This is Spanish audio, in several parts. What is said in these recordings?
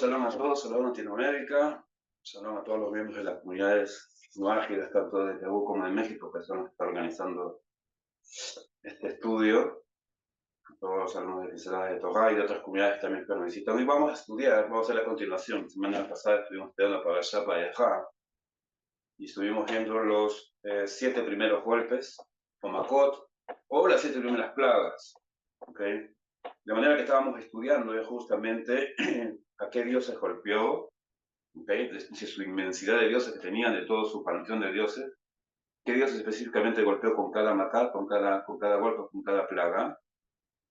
shalom a todos, shalom a Latinoamérica, shalom a todos los miembros de las comunidades no ágiles, tanto de Perú como de México, que son los que están organizando este estudio, a todos los alumnos de Pincelada de Torah y de otras comunidades también que nos visitan. Hoy vamos a estudiar, vamos a hacer la continuación. La semana pasada estuvimos estudiando para allá, para allá, y estuvimos viendo los 7 primeros golpes, o Makot, o las 7 primeras plagas, ¿ok? De manera que estábamos estudiando justamente a qué dioses golpeó, ¿okay? De su inmensidad de dioses que tenían, de toda su panteón de dioses, qué dioses específicamente golpeó con cada macat, con cada golpe, con cada plaga,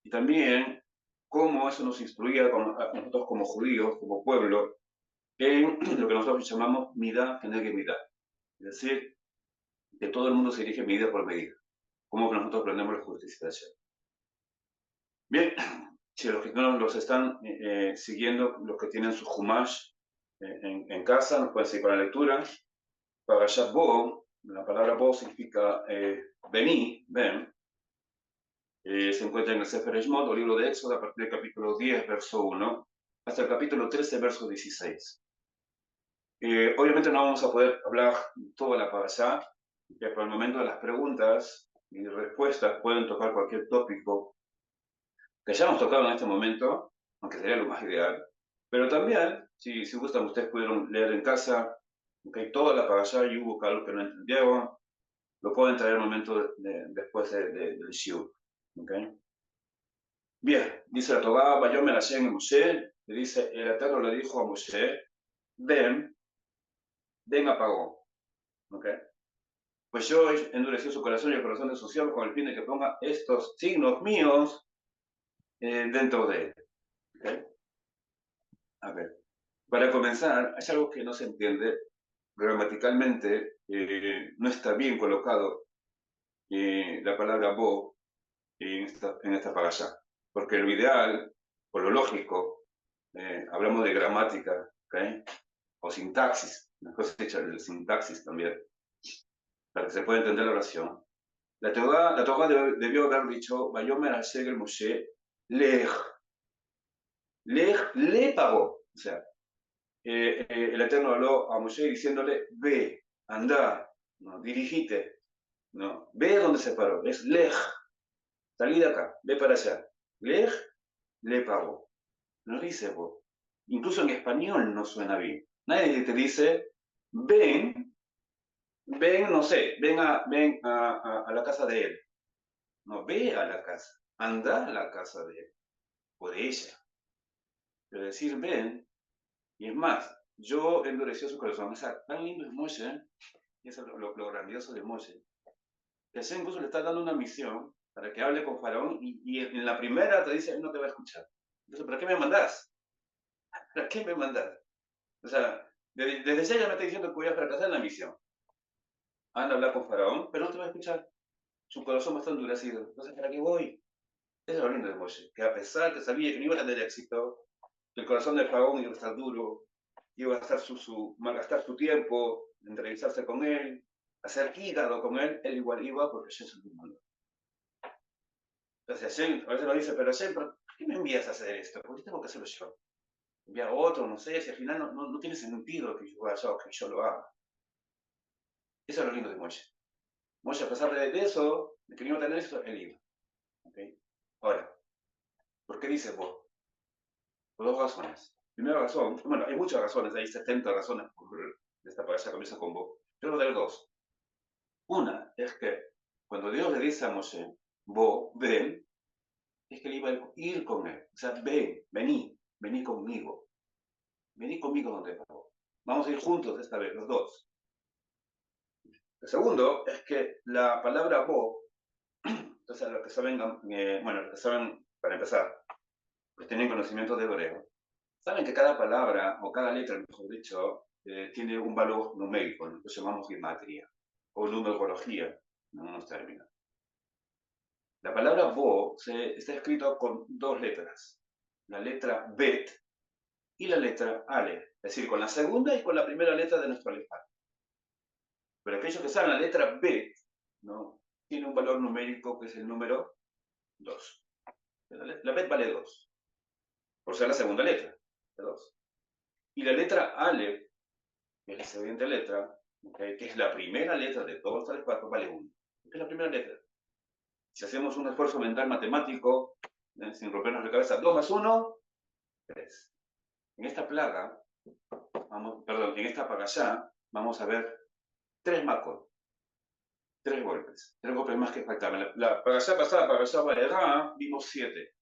y también cómo eso nos instruía a nosotros como judíos, como pueblo, en lo que nosotros llamamos midá keneged midá, es decir, que todo el mundo se dirige medida por medida, cómo que nosotros aprendemos la justicia de Hashem. Bien, si los que no los están siguiendo, los que tienen su Humash en casa, nos pueden seguir con la lectura. Parashat Bo, la palabra Bo significa vení, ven, se encuentra en el Sefer Shemot, o libro de Éxodo, a partir del capítulo 10, verso 1, hasta el capítulo 13, verso 16. Obviamente no vamos a poder hablar toda la parashá, que por el momento de las preguntas y respuestas pueden tocar cualquier tópico que ya hemos tocado en este momento, aunque sería lo más ideal, pero también, si gustan, ustedes pudieron leer en casa, okay, toda la parashá y hubo algo que no entendieron, lo pueden traer un momento después del shiur. ¿Okay? Bien, dice la Torá, Vayomer Hashem a Moshe, le dice, el Eterno le dijo a Moshe, ven a Parón. ¿Okay? Pues yo endurecí su corazón y el corazón de su siervo con el fin de que ponga estos signos míos dentro de él. ¿Okay? A ver, para comenzar, hay algo que no se entiende, gramaticalmente no está bien colocado la palabra bo en esta parashá. Porque lo ideal, o lo lógico, hablamos de gramática, ¿okay? O sintaxis, mejor dicho, el sintaxis también, para que se pueda entender la oración. La Torá debió haber dicho, Vayomer Hashem el Moshe, lej le pagó. O sea, el Eterno habló a Moshe diciéndole, ve, anda, no, dirigite, no, ve donde se paró, es lej, salí de acá, ve para allá, lej le pagó. No dice vos. Incluso en español no suena bien. Nadie te dice, ven, no sé, ven a la casa de él. No, ve a la casa, anda a la casa de él, o de ella. Pero decir ven, y es más, yo endureció su corazón. O sea, tan lindo es Moshe, ¿eh? Y eso es lo grandioso de Moshe. Que Hashem incluso le está dando una misión para que hable con Faraón y en la primera te dice, él no te va a escuchar. Entonces, ¿para qué me mandás? ¿Para qué me mandás? O sea, desde ya me está diciendo que voy a fracasar en la misión. Anda a hablar con Faraón, pero no te va a escuchar. Su corazón va a estar endurecido. Entonces, ¿para qué voy? Eso es lo lindo de Moshe, que a pesar que sabía que no iba a tener éxito, que el corazón de Faraón iba a estar duro, iba a estar malgastar su tiempo, entrevistarse con él, hacer hígado con él igual iba porque Hashem se lo mandó. Entonces Hashem a veces nos dice, pero Hashem, ¿por qué me envías a hacer esto? ¿Por qué tengo que hacerlo yo? Enviar a otro, no sé, si al final no tiene sentido que yo vaya o que yo lo haga. Eso es lo lindo de Moshe. Moshe, a pesar de eso, de que no iba a tener eso, él iba. ¿Okay? Ahora, ¿por qué dice vos? Por dos razones. Primera razón, bueno, hay muchas razones, hay 70 razones por esta parasha comienza con vos. Pero de dos. Una es que cuando Dios le dice a Moshe, vos, ven, es que él iba a ir con él. O sea, vení conmigo donde pago. Vamos a ir juntos esta vez, los dos. El segundo es que la palabra vos, entonces los que saben, bueno, los que saben, para empezar, pues tienen conocimiento de hebreo, saben que cada palabra, o cada letra, mejor dicho, tiene un valor numérico, lo llamamos gematría, o numerología, en unos términos. La palabra bo está escrito con dos letras, la letra bet y la letra ale, es decir, con la segunda y con la primera letra de nuestro alfabeto. Pero aquellos que saben la letra bet, ¿no? Tiene un valor numérico que es el número 2. La bet vale 2, por ser la segunda letra, de 2. Y la letra Aleph, que es la siguiente letra, ¿okay? Que es la primera letra de todos los alfabetos, vale 1. Es la primera letra. Si hacemos un esfuerzo mental matemático, sin rompernos la cabeza, 2 más 1, 3. En esta plaga, en esta pagayá, vamos a ver 3 macos, 3 golpes más que faltaban. La pagayá pasada, pagayá Baerá, vimos 7.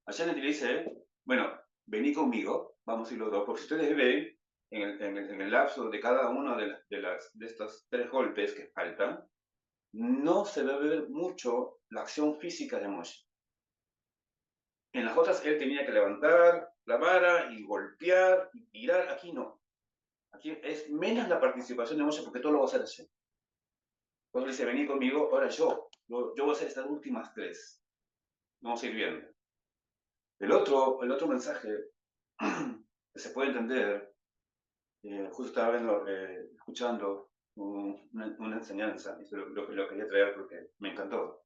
Allá le dice, bueno, vení conmigo, vamos a ir los dos, porque si ustedes ven, en el lapso de cada uno de estos 3 golpes que faltan, no se va a ver mucho la acción física de Moshe. En las otras él tenía que levantar la vara y golpear y tirar, aquí no. Aquí es menos la participación de Moshe porque todo lo va a hacer así. Cuando dice, vení conmigo, ahora yo voy a hacer estas últimas 3. Vamos a ir viendo. El otro mensaje que se puede entender, justo estaba escuchando una enseñanza, y eso lo quería traer porque me encantó.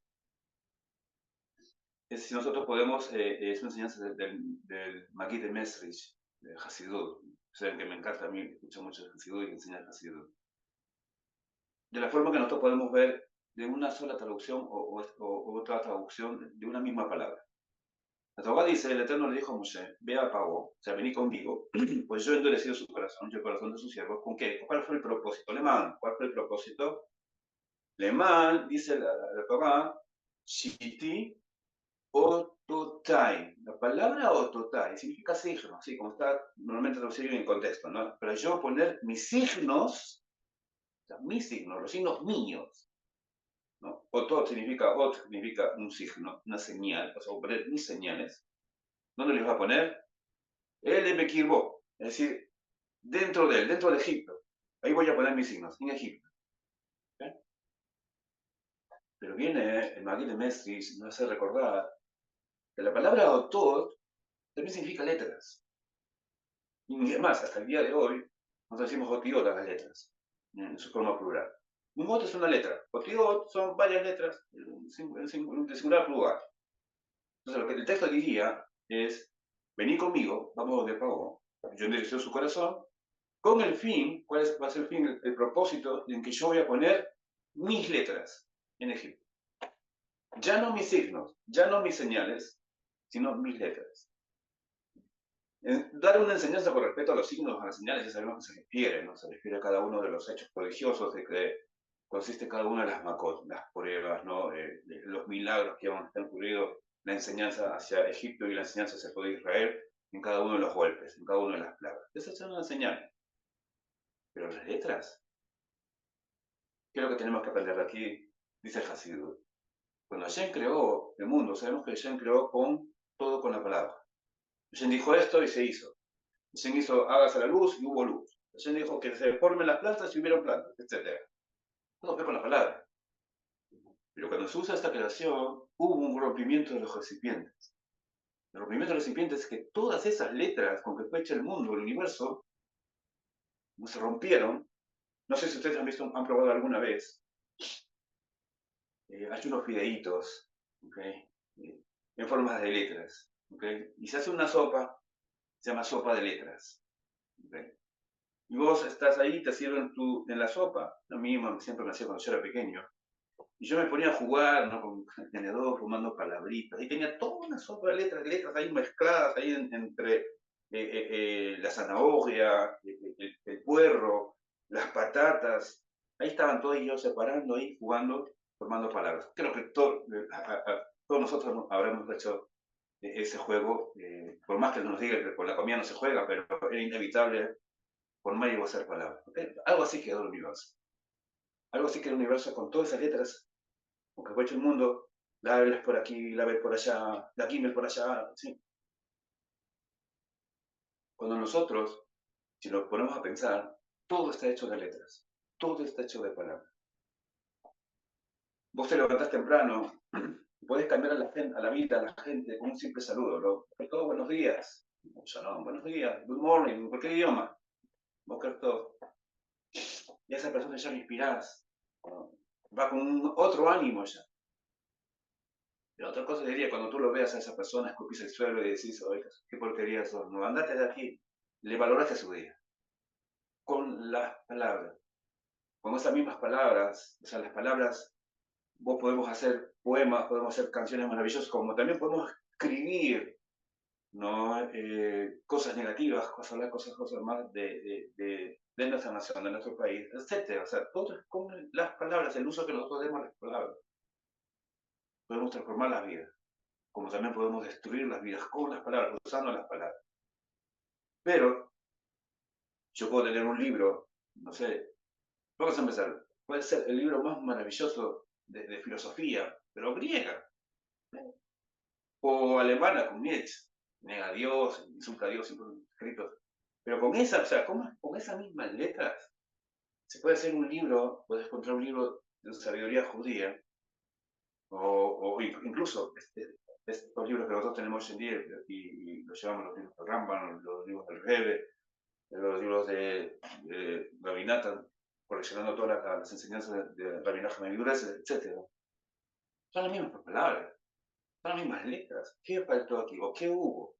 Es si nosotros podemos, es una enseñanza del Maguid de Mesrich, de Hasidut. Saben que me encanta a mí, escucho mucho de Hasidut y enseñar Hasidut. De la forma que nosotros podemos ver de una sola traducción o otra traducción de una misma palabra. La Torah dice, el Eterno le dijo a Moshe, ve a Pablo, o sea, vení conmigo, pues yo he endurecido su corazón y el corazón de sus siervos. ¿Con qué? ¿Cuál fue el propósito? Lemán. ¿Cuál fue el propósito? Lemán, dice la Torah, Shiti Ototai. La palabra Ototai significa signo, así como está normalmente traducido en contexto, ¿no? Pero yo poner mis signos, o sea, mis signos, los signos míos, ¿no? Otot significa un signo, una señal, o sea, poner mis señales. ¿Dónde les va a poner? El Bekirbo, es decir, dentro de él, dentro de Egipto. Ahí voy a poner mis signos, en Egipto. ¿Okay? Pero viene el Maguid de Mesris y nos hace recordar que la palabra Otot también significa letras. Y además, hasta el día de hoy, nosotros decimos Otiot a las letras, en su forma plural. Un ot es una letra. Otiot son varias letras, de singular plural. Entonces, lo que el texto diría es, vení conmigo, vamos de pago. Yo endereció su corazón, con el fin, ¿cuál va a ser el fin, el propósito en que yo voy a poner mis letras en Egipto? Ya no mis signos, ya no mis señales, sino mis letras. Dar una enseñanza con respecto a los signos, a las señales, ya sabemos que se refiere, ¿no? Se refiere a cada uno de los hechos prodigiosos de que consiste cada una de las macot, las pruebas, ¿no? Los milagros que han ocurrido, la enseñanza hacia Egipto y la enseñanza hacia el pueblo de Israel, en cada uno de los golpes, en cada una de las plagas. Esas son las señales. Pero las letras, ¿qué es lo que tenemos que aprender de aquí? Dice Hasidut. Cuando Hashem creó el mundo, sabemos que Hashem creó todo con la palabra. Hashem dijo esto y se hizo. Hashem hizo, hágase la luz y hubo luz. Hashem dijo que se formen las plantas y hubieron plantas, etc. Todo fue con la palabra. Pero cuando se usa esta creación, hubo un rompimiento de los recipientes. El rompimiento de los recipientes es que todas esas letras con que fue hecho el mundo, el universo, no se rompieron. No sé si ustedes han probado alguna vez. Hay unos fideitos, ¿okay? En formas de letras. ¿Okay? Y se hace una sopa, se llama sopa de letras. ¿Okay? Y vos estás ahí, te sirven en la sopa. A mí siempre me hacía cuando yo era pequeño. Y yo me ponía a jugar, ¿no? Con el tenedor, fumando palabritas. Y tenía toda una sopa de letras ahí mezcladas ahí entre la zanahoria, el puerro, las patatas. Ahí estaban todos ellos separando, ahí jugando, formando palabras. Creo que todos nosotros habremos hecho ese juego, por más que nos diga que con la comida no se juega, pero era inevitable por medio de hacer palabras. ¿Okay? Algo así quedó el universo. Algo así quedó el universo con todas esas letras, porque fue hecho el mundo, la Abel por aquí, la Abel por allá, la Gimel por allá, ¿sí? Cuando nosotros, si nos ponemos a pensar, todo está hecho de letras, todo está hecho de palabras. Vos te levantás temprano, podés cambiar a la vida, a la gente, con un simple saludo, ¿no? Todo buenos días, shalom, buenos días, good morning, en cualquier idioma, boker todo. Y a esa persona ya lo inspirás, ¿no? Va con otro ánimo ya. Y otra cosa diría, cuando tú lo veas a esa persona, escupís el suelo y decís, oye, qué porquería sos, no, andate de aquí. le valoraste su día. Con las palabras. Con esas mismas palabras, o sea, las palabras, vos podemos hacer poemas, podemos hacer canciones maravillosas, como también podemos escribir, ¿no? Cosas negativas, cosas más de nuestra nación, de nuestro país, etcétera. O sea, todo es con las palabras, el uso que nosotros demos a las palabras. Podemos transformar las vidas, como también podemos destruir las vidas con las palabras, usando las palabras. Pero yo puedo tener un libro, no sé, vamos a empezar, puede ser el libro más maravilloso de filosofía, pero griega, ¿eh? O alemana con Nietzsche, nega a Dios, insulta a Dios, siempre escritos. Pero con esa, o sea, con esas mismas letras, se puede hacer un libro, puedes encontrar un libro de sabiduría judía, o incluso estos libros que nosotros tenemos hoy en día, y los llevamos los libros del Rambam, los libros del Rebbe, los libros de Rabbi Nathan, coleccionando todas las enseñanzas de Rabbi Nachman Iglesias, etc. Son las mismas palabras, son las mismas letras. ¿Qué faltó aquí? ¿O qué hubo?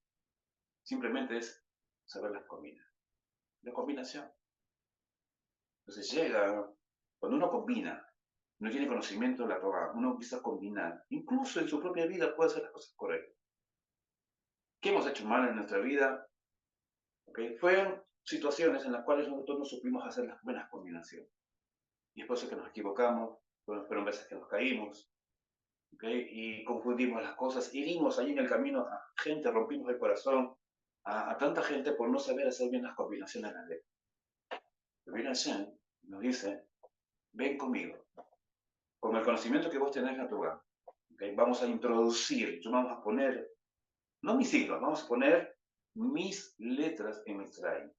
Simplemente es saber las combinar. La combinación. Entonces llega, cuando uno combina, no tiene conocimiento de la Torah, uno empieza a combinar, incluso en su propia vida puede hacer las cosas correctas. ¿Qué hemos hecho mal en nuestra vida? ¿Okay? Fueron situaciones en las cuales nosotros no supimos hacer las buenas combinaciones. Y es por eso que nos equivocamos, fueron veces que nos caímos, ¿okay? Y confundimos las cosas, herimos ahí en el camino a gente, rompimos el corazón a tanta gente por no saber hacer bien las combinaciones de la ley. Pero viene Hashem nos dice, ven conmigo, con el conocimiento que vos tenés natural, ¿okay? Vamos a introducir, vamos a poner, no mis siglos, vamos a poner mis letras en Mitzrayim.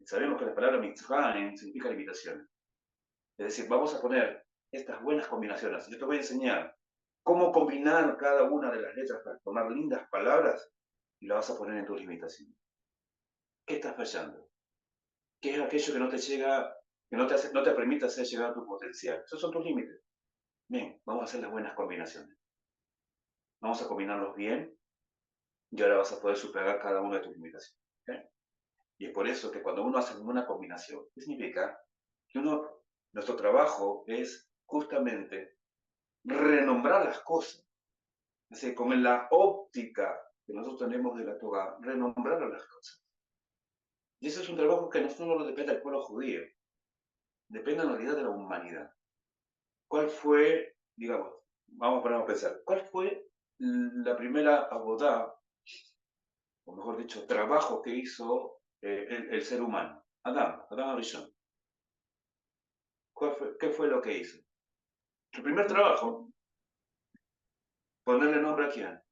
Sabemos que la palabra Mitzrayim significa limitaciones. Es decir, vamos a poner estas buenas combinaciones. Yo te voy a enseñar cómo combinar cada una de las letras para formar lindas palabras y las vas a poner en tus limitaciones. ¿Qué estás fallando? ¿Qué es aquello que no te llega, que no te permite hacer llegar a tu potencial? Esos son tus límites. Bien, vamos a hacer las buenas combinaciones. Vamos a combinarlos bien y ahora vas a poder superar cada una de tus limitaciones. ¿Okay? Y es por eso que cuando uno hace una combinación, ¿qué significa? Que nuestro trabajo es justamente renombrar las cosas. Es decir, con la óptica que nosotros tenemos de la Torah, renombrar a las cosas. Y eso es un trabajo que no solo depende del pueblo judío, depende en realidad de la humanidad. ¿Cuál fue, digamos, vamos a ponernos a pensar, cuál fue la primera abodá, o mejor dicho, trabajo que hizo el ser humano? Adán Arishon. ¿Qué fue lo que hizo? Su primer trabajo, ponerle nombre a quién?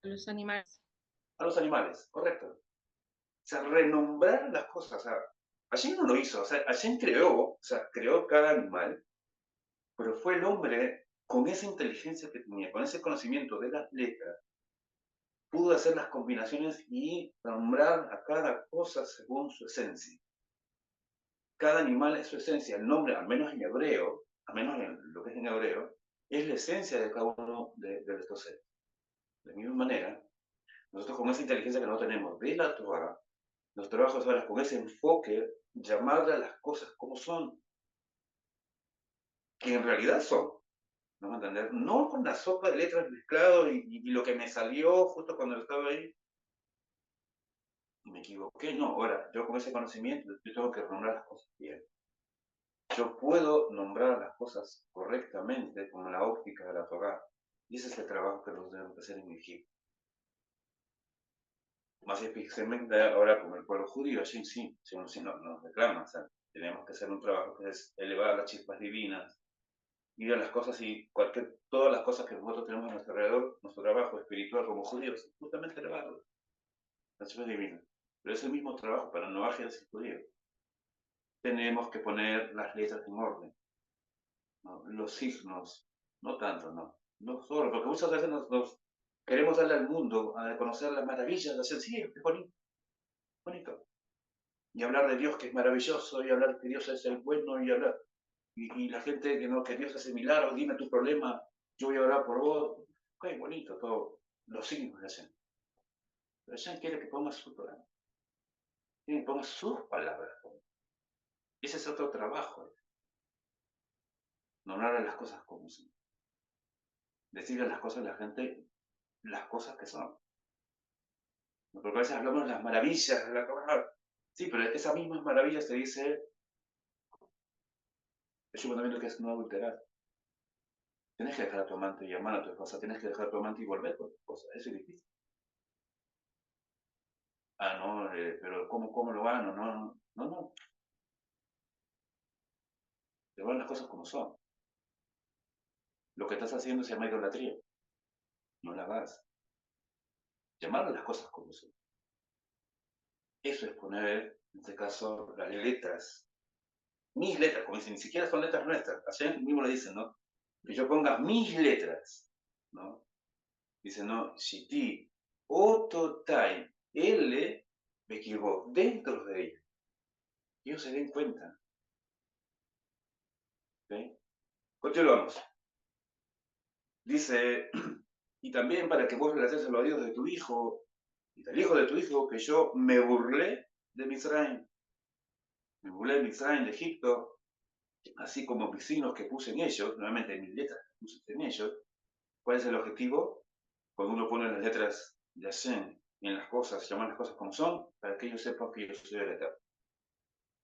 Los animales. A los animales, correcto. O sea, renombrar las cosas. O sea, Hashem no lo hizo. O sea, Hashem creó cada animal, pero fue el hombre con esa inteligencia que tenía, con ese conocimiento de las letras, pudo hacer las combinaciones y nombrar a cada cosa según su esencia. Cada animal es su esencia. El nombre, al menos en hebreo, al menos en lo que es en hebreo, es la esencia de cada uno de estos seres. De la misma manera, nosotros con esa inteligencia que no tenemos de la Torah, los trabajos ahora con ese enfoque, llamarle a las cosas como son, que en realidad son. ¿No me entender? No con la sopa de letras mezclado y lo que me salió justo cuando estaba ahí y me equivoqué. No, ahora, yo con ese conocimiento, yo tengo que nombrar las cosas bien. Yo puedo nombrar las cosas correctamente con la óptica de la Torah. Y ese es el trabajo que nosotros debemos hacer en Egipto. Más específicamente ahora con el pueblo judío, sí, sí nos reclama. O sea, tenemos que hacer un trabajo que es elevar las chispas divinas, ir a las cosas y todas las cosas que nosotros tenemos a nuestro alrededor, nuestro trabajo espiritual como judíos, justamente elevarlo, la chispa divina. Pero es el mismo trabajo para no ágiles y judíos. Tenemos que poner las letras en orden, ¿no? Los signos, no tanto, no. No solo, porque muchas veces nos queremos darle al mundo a conocer las maravillas, la sencillez, es bonito, bonito. Y hablar de Dios que es maravilloso, y hablar que Dios es el bueno, y hablar. Y la gente que no, que Dios hace milagros, dime tu problema, yo voy a orar por vos. Ok, bonito, todo. Los signos le hacen. Pero ya quiere que pongas su programa. Tiene que poner sus palabras. Y ese es otro trabajo. Nombrar las cosas como son. Decirle a las cosas a la gente las cosas que son. Porque a veces hablamos de las maravillas de la Torah. Sí, pero esas mismas maravillas te dice el mandamiento que es no adulterar. Tienes que dejar a tu amante y amar a tu esposa. Tienes que dejar a tu amante y volver con tu esposa. Eso es difícil. Ah, no, pero ¿cómo lo gano? No, no, no. Te van las cosas como son. Lo que estás haciendo se llama idolatría. No la hagas. Llamar a las cosas como son. Eso es poner, en este caso, las letras. Mis letras, como dicen, ni siquiera son letras nuestras. Ayer mismo le dicen, ¿no? Que yo ponga mis letras, ¿no? Dice, no, Shiti, Ototai, L, me equivoco, dentro de ella. Ellos se den cuenta. ¿Okay? Continuamos. Dice, y también para que vos relates a los oídos de tu hijo y del hijo de tu hijo, que yo me burlé de Misraim. Me burlé de Misraim, de Egipto, así como mis signos que puse en ellos, nuevamente en mis letras que puse en ellos. ¿Cuál es el objetivo? Cuando uno pone las letras de Hashem en las cosas, llamar las cosas como son, para que ellos sepan que yo soy el Eterno.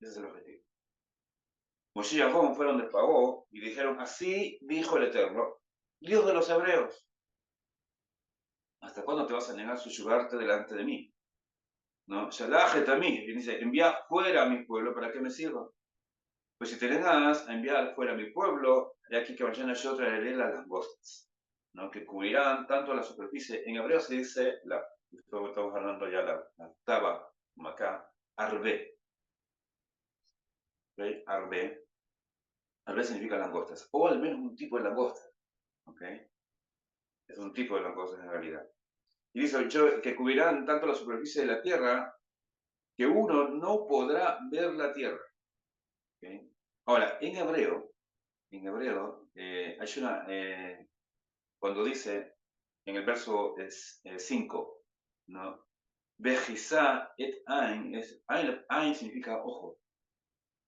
Ese es el objetivo. Moshe y Aarón fueron del Pagó y dijeron, así dijo el Eterno, Dios de los hebreos, ¿hasta cuándo te vas a negar subyugarte delante de mí? ¿No? Shalachet a mí, y dice, envía fuera a mi pueblo para que me sirva. Pues si te negas a enviar fuera a mi pueblo, de aquí que mañana yo traeré las langostas, ¿no? Que cubrirán tanto la superficie. En hebreo se dice, estamos hablando ya la octava, como acá, arbe. ¿Okay? Arbe. Arbe significa langostas, o al menos un tipo de langosta. ¿Okay? Es un tipo de langostas en realidad. Y dice que cubrirán tanto la superficie de la tierra que uno no podrá ver la tierra. ¿Okay? Ahora, en hebreo hay una, cuando dice en el verso 5, ¿no? Bejizá et ain, ain significa ojo,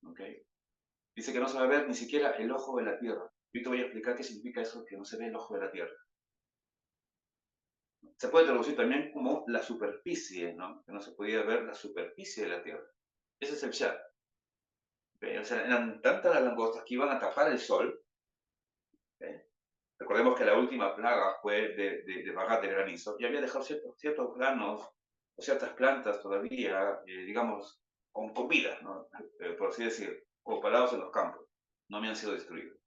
¿ok? Dice que no se va a ver ni siquiera el ojo de la tierra. Yo te voy a explicar qué significa eso, que no se ve el ojo de la tierra. Se puede traducir también como la superficie, ¿no? Que no se podía ver la superficie de la tierra. Ese es el chat. ¿Okay? O sea, eran tantas las langostas que iban a tapar el sol. ¿Okay? Recordemos que la última plaga fue de bajar de granizo y había dejado ciertos granos o ciertas plantas todavía, digamos, con vida, ¿no? Por así decir, o parados en los campos. No habían sido destruidos.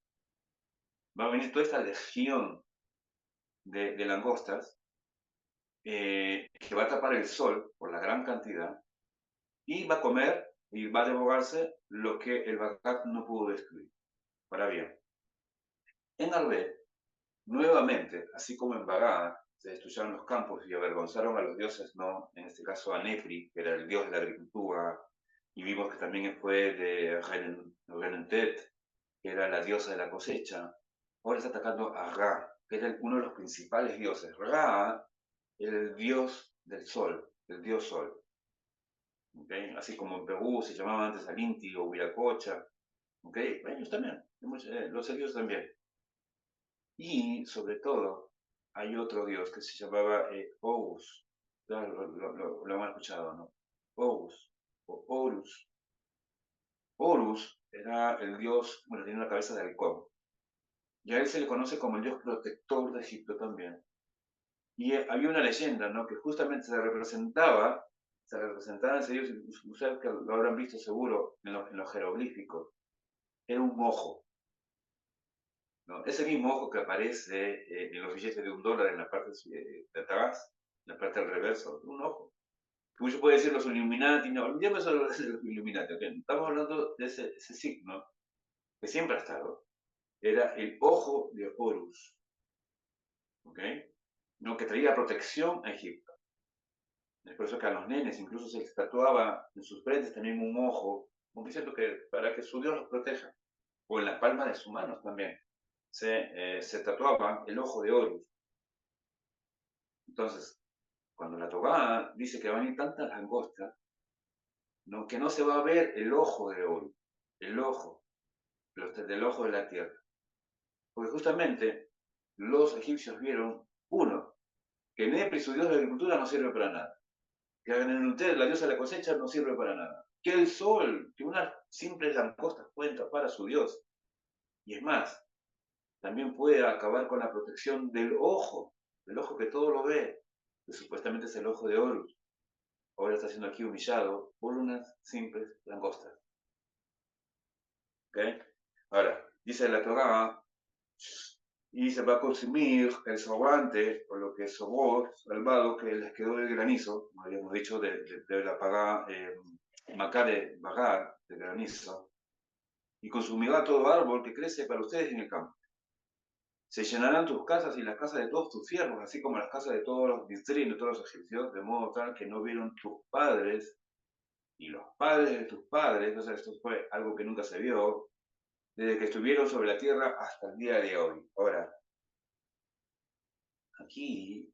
Va a venir toda esta legión de langostas que va a tapar el sol por la gran cantidad y va a comer y va a devorarse lo que el Bagat no pudo destruir. Ahora bien, en Arbel, nuevamente, así como en Bagá, se destruyeron los campos y avergonzaron a los dioses, ¿no? En este caso a Nefri, que era el dios de la agricultura, y vimos que también fue de Renentet, que era la diosa de la cosecha. Ahora está atacando a Ra, que era uno de los principales dioses. Ra era el dios del sol, el dios sol. ¿Okay? Así como en Perú se llamaba antes Alinti o Viracocha. ¿Okay? Ellos también, los serios también. Y sobre todo, hay otro dios que se llamaba Horus. Claro, lo hemos escuchado, ¿no? Horus o Horus. Horus era el dios, bueno, tiene una cabeza de halcón. Y a él se le conoce como el dios protector de Egipto también. Y había una leyenda, ¿no? Que justamente se representaba ese dios, ustedes que lo habrán visto seguro en los jeroglíficos. Era un ojo, ¿no? Ese mismo ojo que aparece en los billetes de $1 en la parte de atrás, en la parte del reverso, un ojo. Como yo puedo decir los Illuminati, no, olvidemos eso de los Illuminati, ¿okay? Estamos hablando de ese signo que siempre ha estado. Era el ojo de Horus, ¿ok? ¿No? Que traía protección a Egipto. Es por eso que a los nenes incluso se les tatuaba en sus frentes también un ojo, como diciendo que para que su Dios los proteja. O en la palma de sus manos también se tatuaba el ojo de Horus. Entonces, cuando la Torá dice que van a ir tantas langostas, ¿no? Que no se va a ver el ojo de oro, el ojo, del ojo de la tierra. Porque justamente los egipcios vieron, uno, que Nepri, su dios de la agricultura, no sirve para nada. Que Amenemhotep, la diosa de la cosecha, no sirve para nada. Que el sol, que unas simples langostas pueden tapar a su dios. Y es más, también puede acabar con la protección del ojo que todo lo ve, que supuestamente es el ojo de Horus. Ahora está siendo aquí humillado por unas simples langostas. ¿Okay? Ahora, dice la Torá, y se va a consumir el sobrante, o lo que sobó, salvado, que les quedó del granizo, como habíamos dicho, de la pagá, Macare Bagar, de granizo, y consumirá todo árbol que crece para ustedes en el campo. Se llenarán tus casas y las casas de todos tus siervos, así como las casas de todos los distritos, de todos los egipcios, de modo tal que no vieron tus padres y los padres de tus padres, o sea, esto fue algo que nunca se vio, desde que estuvieron sobre la tierra hasta el día de hoy. Ahora, aquí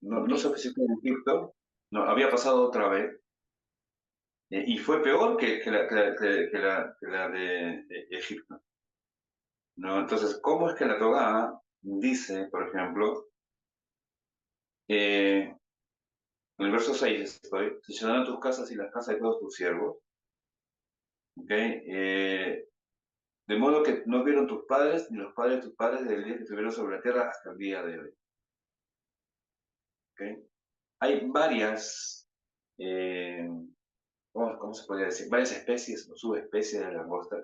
no se fue en Egipto, no, había pasado otra vez, y fue peor que la de Egipto. ¿No? Entonces, ¿cómo es que la Torá dice, por ejemplo, en el verso 6 estoy, se llenarán tus casas y las casas de todos tus siervos, ¿okay? De modo que no vieron tus padres ni los padres de tus padres desde el día que estuvieron sobre la tierra hasta el día de hoy. ¿Okay? Hay varias, eh, ¿cómo se podría decir? Varias especies o subespecies de langosta.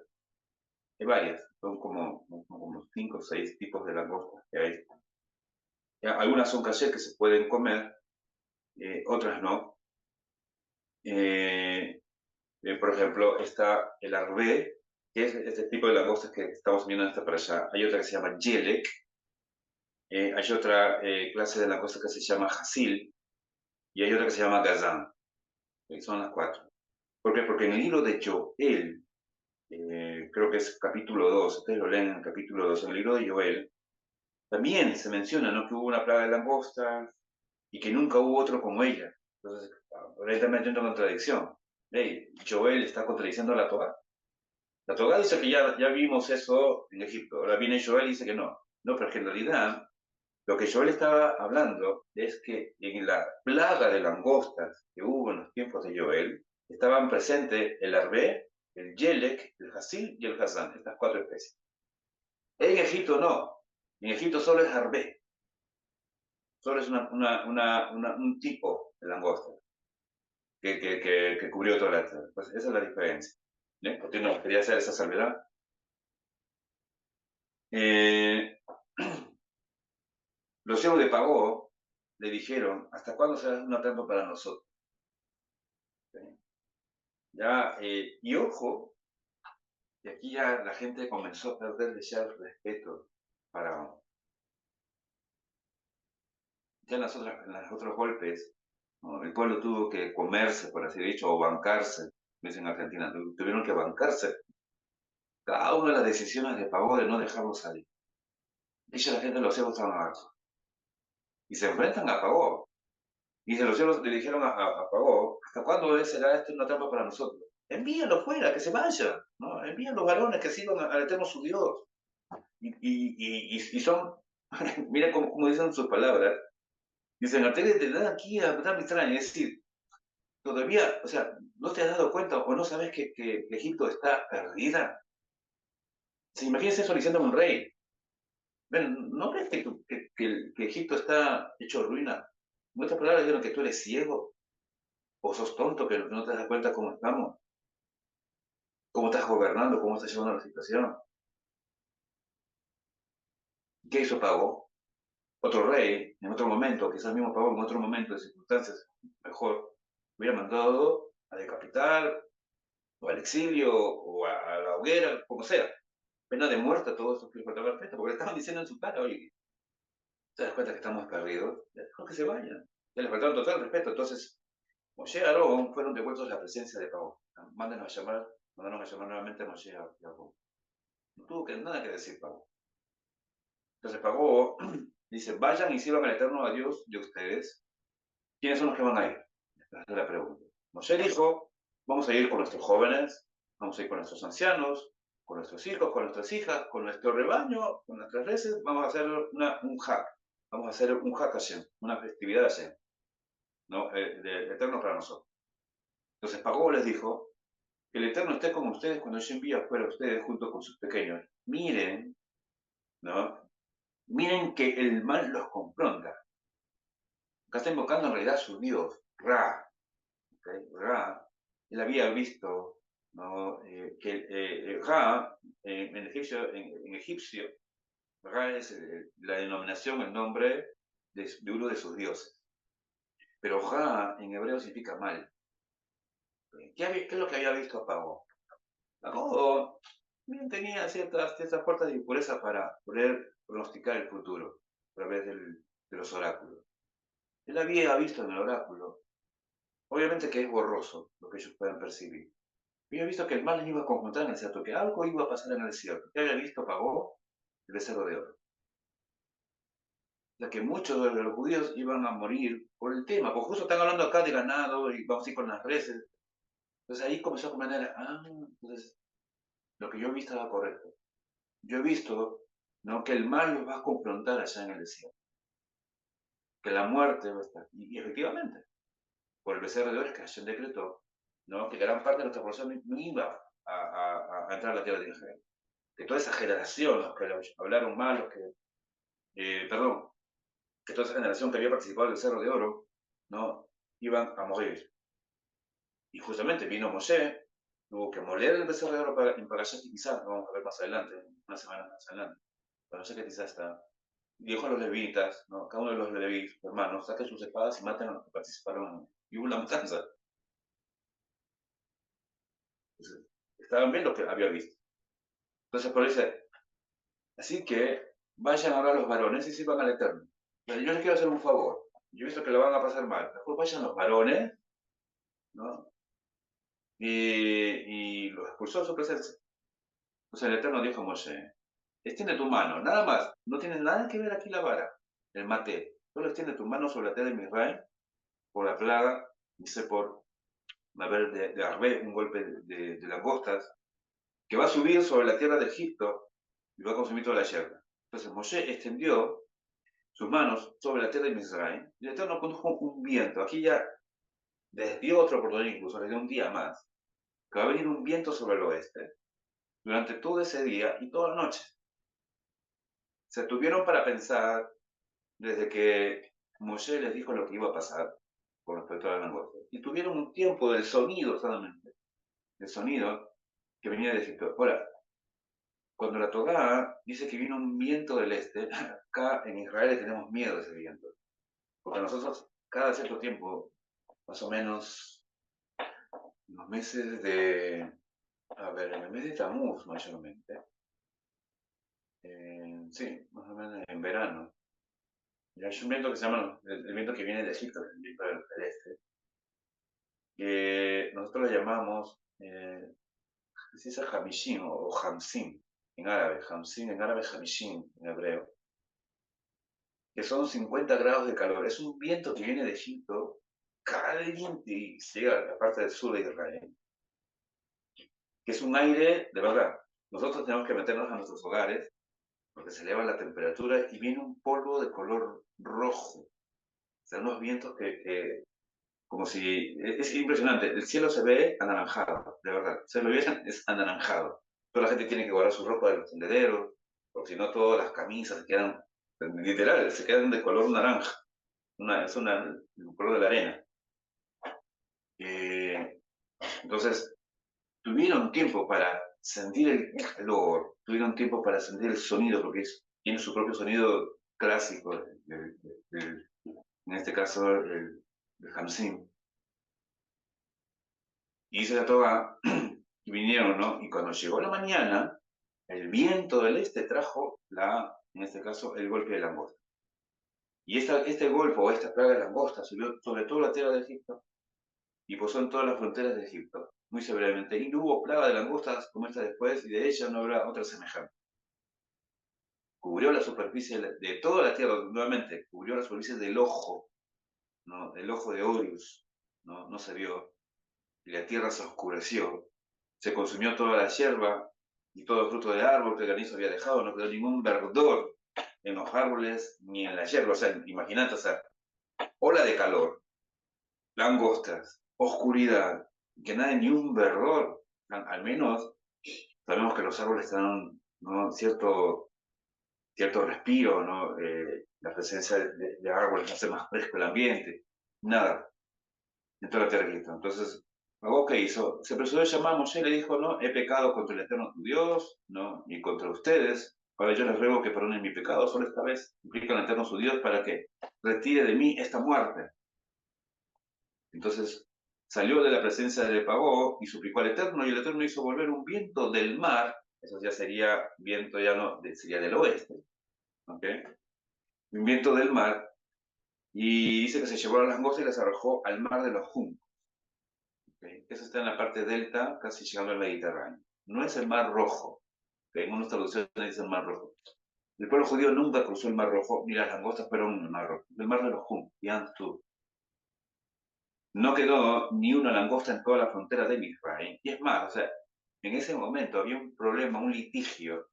Hay varias, son como 5 o 6 tipos de langostas que hay. Ya, algunas son caché que se pueden comer, otras no. Eh, por ejemplo, está el arbé, que es este tipo de langostas que estamos viendo hasta para allá. Hay otra que se llama yelek, hay otra clase de langosta que se llama hasil, y hay otra que se llama gazán. Son las 4. ¿Por qué? Porque en el libro de Joel, creo que es capítulo 2, ustedes lo leen en el capítulo 2, en el libro de Joel, también se menciona, ¿no?, que hubo una plaga de langostas y que nunca hubo otro como ella. Entonces, ahora está metiendo contradicción. Hey, Joel está contradiciendo a la Torá. La Torá dice que ya vimos eso en Egipto. Ahora viene Joel y dice que no. No, pero es que en realidad lo que Joel estaba hablando es que en la plaga de langostas que hubo en los tiempos de Joel estaban presentes el arbé, el yelek, el hasil y el hazán, estas 4 especies. En Egipto no. En Egipto solo es arbé. Solo es un tipo de langosta que cubrió toda la tierra. Pues esa es la diferencia. Porque no quería hacer esa salvedad. Eh, los siervos de Pagó le dijeron, ¿hasta cuándo será una trampa para nosotros? ¿Sí? Ya, y ojo, y aquí ya la gente comenzó a perderle ya el respeto para ya en los otros golpes, ¿no? El pueblo tuvo que comerse, por así dicho, o bancarse, dicen en Argentina, tuvieron que bancarse cada una de las decisiones de Pagó de no dejarlo salir. Dice la gente, los cielos estaban hartos. Y se enfrentan a Pagó. Y los cielos le dijeron a Pagó, ¿hasta cuándo será esto una trampa para nosotros? Envíenlo fuera, que se vaya, ¿no? Envíen los varones que sirvan al eterno su Dios. Y son, mira cómo dicen sus palabras, dicen, ustedes te dan aquí a dar extraña, es decir, todavía, o sea, ¿no te has dado cuenta o no sabes que Egipto está perdida? Se imagínense eso diciendo a un rey. Ven, ¿no crees que Egipto está hecho ruina? En otras palabras, dijeron que tú eres ciego o sos tonto, que no te das cuenta cómo estamos, cómo estás gobernando, cómo estás llevando la situación. ¿Qué hizo Pagó? Otro rey, en otro momento, quizás mismo Pagó en otro momento de circunstancias mejor, hubiera mandado a decapitar o al exilio o a la hoguera, como sea. Pena de muerte a todos estos que les faltaba respeto, porque le estaban diciendo en su cara, oye, ¿te das cuenta que estamos perdidos? Dejo que se vayan. que les faltaron total respeto. Entonces, Moshe y Aarón fueron devueltos a la presencia de Pablo. Mandaron a llamar nuevamente a Moshe y Aarón. No tuvo nada que decir Pablo. Entonces Pablo dice, vayan y sirvan al eterno a Dios de ustedes. ¿Quiénes son los que van a ir? Esa es la pregunta. Moshe dijo, vamos a ir con nuestros jóvenes, vamos a ir con nuestros ancianos, con nuestros hijos, con nuestras hijas, con nuestro rebaño, con nuestras reses, vamos a hacer un hack. Vamos a hacer un hack Hashem, una festividad de Hashem, ¿no? De eterno para nosotros. Entonces Pagó les dijo, que el Eterno esté con ustedes cuando yo envíe afuera a ustedes junto con sus pequeños. Miren, ¿no? Miren que el mal los confronta. Acá está invocando en realidad a su Dios, Ra. ¿Okay? Ra, él había visto, ¿no? Que Ra, en egipcio, Ra es la denominación, el nombre de uno de sus dioses. Pero Ra en hebreo significa mal. ¿Qué es lo que había visto Pagó? Pagó tenía ciertas puertas de impureza para poder pronosticar el futuro a través de los oráculos. Él había visto en el oráculo, obviamente que es borroso lo que ellos pueden percibir. Había visto que el mal les iba a confrontar en el desierto, que algo iba a pasar en el desierto. ¿Qué había visto? Pagó el becerro de oro. Ya que muchos de los judíos iban a morir por el tema, porque justo están hablando acá de ganado y vamos a ir con las reses. Entonces ahí comenzó a comprender, entonces lo que yo he visto era correcto. Yo he visto, ¿no?, que el mal los va a confrontar allá en el desierto, que la muerte va a estar. Y efectivamente, por el becerro de oro es que Hashem decretó, ¿no?, que gran parte de nuestra población no iba a entrar a la tierra de Israel. Que toda esa generación, los que hablaron mal, perdón, que toda esa generación que había participado del becerro de oro, ¿no?, iban a morir. Y justamente vino Moshe, tuvo que moler el becerro de oro en Parashat Kitizá, lo vamos a ver más adelante, una semana más adelante. Parashat Kitizá está. Dijo a los levitas, ¿no?, cada uno de los levitas, hermanos, saquen sus espadas y maten a los que participaron. Y hubo una matanza. Entonces, estaban viendo lo que había visto. Entonces, por eso, así que vayan ahora los varones y sirvan al Eterno. Pero yo les quiero hacer un favor. Yo he visto que lo van a pasar mal. Mejor vayan los varones, ¿no?, y los expulsó de su presencia. Entonces el Eterno dijo a Moshe, extiende tu mano, nada más. No tiene nada que ver aquí la vara, el mate. Solo extiende tu mano sobre la tierra de Misraim por la plaga, dice por haber de Arbe, un golpe de langostas, que va a subir sobre la tierra de Egipto y va a consumir toda la hierba. Entonces Moshe extendió sus manos sobre la tierra de Misraim y el Eterno condujo un viento. Aquí ya desvió otra oportunidad, incluso desde un día más, que va a venir un viento sobre el oeste durante todo ese día y toda la noche. Se tuvieron para pensar desde que Moshe les dijo lo que iba a pasar con respecto a la langosta. Y tuvieron un tiempo del sonido solamente, del sonido que venía de Egipto. Ahora, cuando la Torá dice que vino un viento del este, acá en Israel tenemos miedo de ese viento. Porque nosotros, cada cierto tiempo, más o menos, en los meses de, a ver, en el mes de Tamuz mayormente, sí, más o menos en verano, y hay un viento que se llama el viento que viene de Egipto, el viento del este, que nosotros lo llamamos, se dice Hamishim o Hamsim en árabe, Hamsim en árabe, Hamishim en hebreo, que son 50 grados de calor. Es un viento que viene de Egipto, caliente, y llega a la parte del sur de Israel, que es un aire, de verdad, nosotros tenemos que meternos a nuestros hogares, porque se eleva la temperatura y viene un polvo de color rojo. O sea, unos vientos como si, es impresionante, el cielo se ve anaranjado, de verdad, se lo vean, es anaranjado. Toda la gente tiene que guardar su ropa de los tendederos, porque si no todas las camisas se quedan, literal, se quedan de color naranja, el color de la arena. Entonces, tuvieron tiempo para sentir el calor, tuvieron tiempo para sentir el sonido, porque tiene su propio sonido clásico, en este caso el Hamsim. Y dice la Torá, y vinieron, ¿no? Y cuando llegó la mañana, el viento del este trajo en este caso, el golpe de langosta. Y este golfo o esta plaga de langosta subió sobre toda la tierra de Egipto y posó en todas las fronteras de Egipto, muy severamente. Y no hubo plaga de langostas como esta después, y de ella no habrá otra semejante. Cubrió la superficie de toda la tierra, nuevamente, cubrió la superficie del ojo, ¿no? El ojo de Horus, ¿no? No se vio, y la tierra se oscureció. Se consumió toda la hierba y todo el fruto de árbol que el granizo había dejado, no quedó ningún verdor en los árboles ni en la hierba. O sea, imagínate, o sea, ola de calor, langostas, oscuridad, que nada, ni un verdor. Al menos sabemos que los árboles dan, ¿no?, cierto respiro, ¿no? La presencia de árboles hace más fresco el ambiente. Nada, en toda la tierra de Egipto. Entonces, Pagó, ¿qué hizo? Se apresuró a llamar a Moshe y le dijo, no, he pecado contra el Eterno tu Dios, ¿no? Y contra ustedes. Ahora yo les ruego que perdonen mi pecado, solo esta vez. Implica al Eterno su Dios para que retire de mí esta muerte. Entonces salió de la presencia de Pagó y suplicó al Eterno, y el Eterno hizo volver un viento del mar, eso ya sería viento, ya no, sería del oeste, ¿ok? Un viento del mar, y dice que se llevó a las langostas y las arrojó al mar de los juncos. ¿Okay? Eso está en la parte delta, casi llegando al Mediterráneo. No es el Mar Rojo, que en unas traducciones dice el Mar Rojo. El pueblo judío nunca cruzó el Mar Rojo, ni las langostas fueron en el Mar Rojo. El Mar de los juncos, Yam Suf. No quedó ni una langosta en toda la frontera de Israel. Y es más, o sea, en ese momento había un problema, un litigio,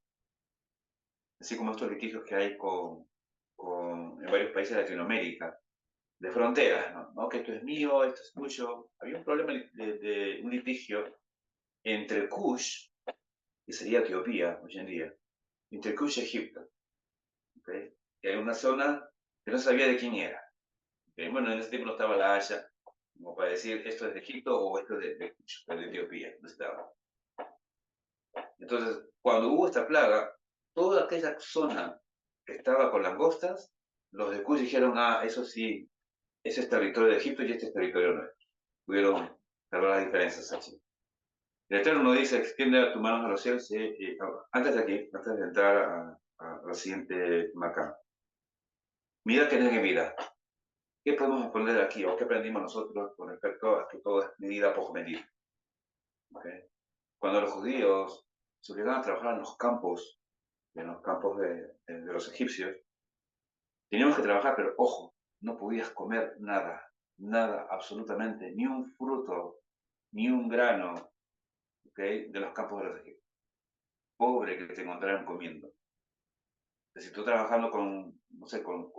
así como estos litigios que hay en varios países de Latinoamérica, de fronteras, ¿no? ¿No? Que esto es mío, esto es tuyo. Había un problema de un litigio entre Kush, que sería Etiopía hoy en día, entre Kush y Egipto. ¿Okay? Que hay una zona que no sabía de quién era. ¿Okay? Bueno, en ese tiempo no estaba la Haya, como para decir esto es de Egipto o esto es de Kush, o de Etiopía, no estaba. Entonces, cuando hubo esta plaga, toda aquella zona que estaba con langostas, los de Kush dijeron, ah, eso sí, ese es territorio de Egipto y este es territorio nuestro. Pudieron salvar las diferencias así. El Eterno dice, extiende tus manos a los cielos. Antes de aquí, antes de entrar a la siguiente marca, mira que es mira. ¿Qué podemos aprender aquí o qué aprendimos nosotros con respecto a que todo es medida por medida? ¿Okay? Cuando los judíos se obligaban a trabajar en los campos de los egipcios, teníamos que trabajar, pero ojo, no podías comer nada, nada, absolutamente, ni un fruto, ni un grano, ¿okay?, de los campos de los egipcios. Pobre que te encontraran comiendo. Si tú trabajando con, no sé, con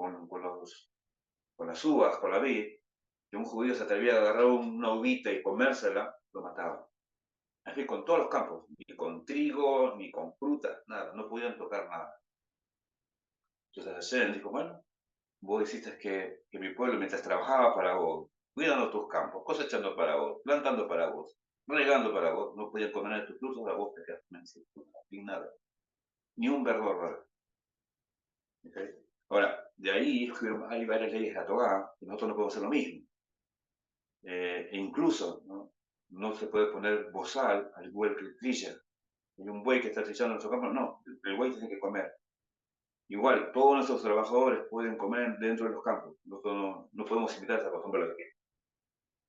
las uvas, con la vid, que un judío se atrevía a agarrar una uvita y comérsela, lo mataba. En fin, con todos los campos, ni con trigo, ni con fruta, nada, no podían tocar nada. Entonces Hashem dijo, bueno, vos hiciste que mi pueblo, mientras trabajaba para vos, cuidando tus campos, cosechando para vos, plantando para vos, regando para vos, no podían comer de tus frutos, a vos te quedaste sin nada, ni un verdor. ¿Okay? Ahora, de ahí hay varias leyes de la Torá, que nosotros no podemos hacer lo mismo. E incluso, ¿no? Se puede poner bozal al buey que trilla. Hay un buey que está trillando en nuestro campo, no, el buey tiene que comer. Igual, todos nuestros trabajadores pueden comer dentro de los campos. Nosotros no podemos imitar esa costumbre de aquí.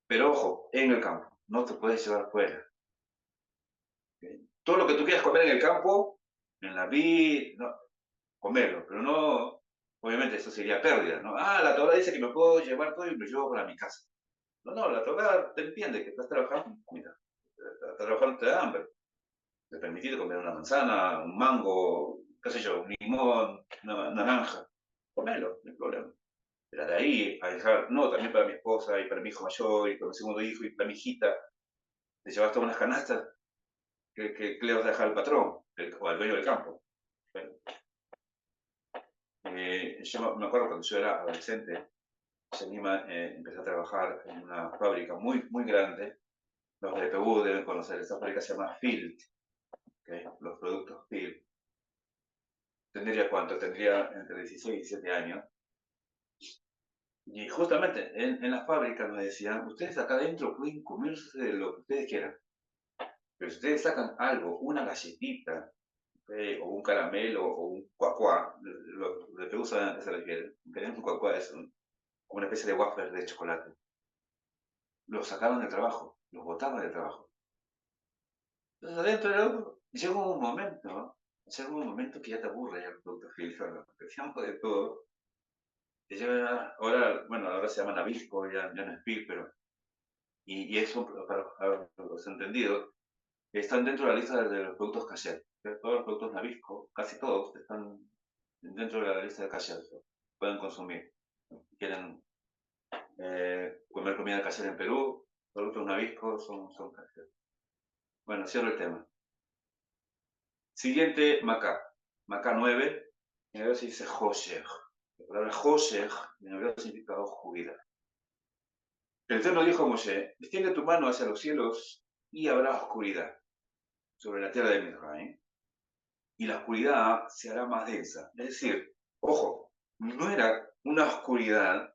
Pero ojo, en el campo, no te puedes llevar fuera. ¿Okay? Todo lo que tú quieras comer en el campo, en la vid, no, comerlo, pero no, obviamente eso sería pérdida, ¿no? Ah, la Torah dice que me puedo llevar todo y me llevo para mi casa. No, la Torah te entiende que estás trabajando, mira, estás trabajando, te da hambre. Te permitiste comer una manzana, un mango, qué sé yo, un limón, una naranja. Comelo, no hay problema. Pero de ahí a dejar, no, también para mi esposa y para mi hijo mayor y para mi segundo hijo y para mi hijita, te llevaste unas canastas que le vas a dejar al patrón o al dueño del campo. Bueno, yo me acuerdo cuando yo era adolescente, en Lima empecé a trabajar en una fábrica muy, muy grande. Los de Perú deben conocer, esa fábrica se llama Field, ¿okay? Los productos Field. ¿Tendría cuánto? Tendría entre 16 y 17 años. Y justamente en la fábrica me decían, ustedes acá adentro pueden comerse lo que ustedes quieran, pero si ustedes sacan algo, una galletita, o un caramelo, o un cuacuá, lo de Perú saben a qué se refiere. Un cuacuá es como una especie de wafer de chocolate. Los sacaron del trabajo, los botaban del trabajo. Entonces adentro del auto, llega un momento que ya te aburre ya el producto filtrado, de todo. Ahora, bueno, ahora se llama Nabisco, ya no es PIC, pero, y eso, para los entendidos, están dentro de la lista de los productos kasher. Todos los productos Nabisco, casi todos, están dentro de la lista de kasher. Pueden consumir. Si quieren comer comida kasher en Perú, productos Nabisco son kasher. Bueno, cierro el tema. Siguiente, Macá. Macá 9, en hebreo se dice Hoshech. La palabra Hoshech en hebreo significa oscuridad. El Eterno dijo a Moshe, extiende tu mano hacia los cielos y habrá oscuridad sobre la tierra de Misraim, y la oscuridad se hará más densa. Es decir, ojo, no era una oscuridad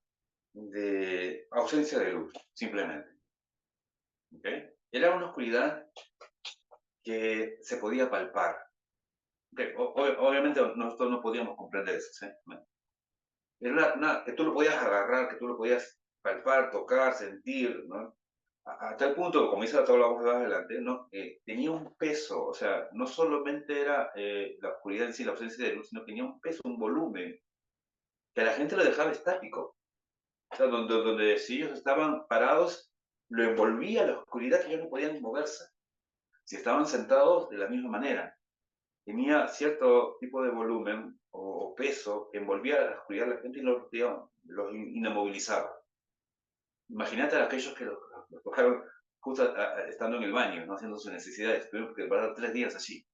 de ausencia de luz, simplemente. ¿Okay? Era una oscuridad que se podía palpar. Okay. Obviamente nosotros no podíamos comprender eso. ¿Sí? Era que tú lo podías agarrar, que tú lo podías palpar, tocar, sentir, ¿no? A tal punto, como dice la tabla más adelante, ¿no? Tenía un peso, o sea, no solamente era la oscuridad en sí, la ausencia de luz, sino que tenía un peso, un volumen, que a la gente lo dejaba estático. O sea, donde si ellos estaban parados, lo envolvía la oscuridad que ellos no podían moverse. Si estaban sentados, de la misma manera. Tenía cierto tipo de volumen o peso que envolvía la oscuridad de la gente y los inamovilizaba. Imagínate a aquellos que los tocaron justo estando en el baño, ¿no? Haciendo sus necesidades. Tuvieron que pasar 3 días allí.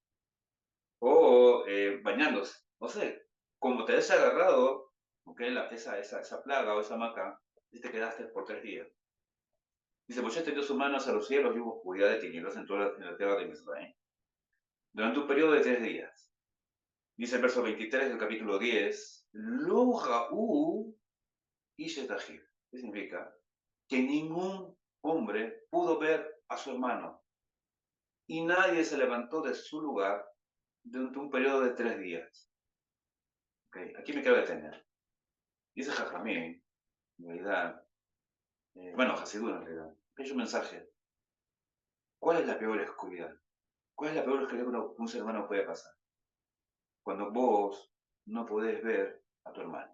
O bañándose. No sé, como te hayas agarrado, ¿okay? Esa plaga o esa maca, y te quedaste por 3 días. Dice, pues extendió sus manos a los cielos y hubo oscuridad de tinieblas en la tierra de Israel. Durante un periodo de 3 días. Dice el verso 23 del capítulo 10, Lo Ra'ú Ish et Achiv. ¿Qué significa? Que ningún hombre pudo ver a su hermano y nadie se levantó de su lugar durante un periodo de 3 días. Okay, aquí me quiero detener. Dice Jajamín, en realidad, bueno, Hasidú en realidad, hay un mensaje. ¿Cuál es la peor oscuridad? ¿Cuál es la peor oscuridad que un ser humano puede pasar? Cuando vos no podés ver a tu hermano.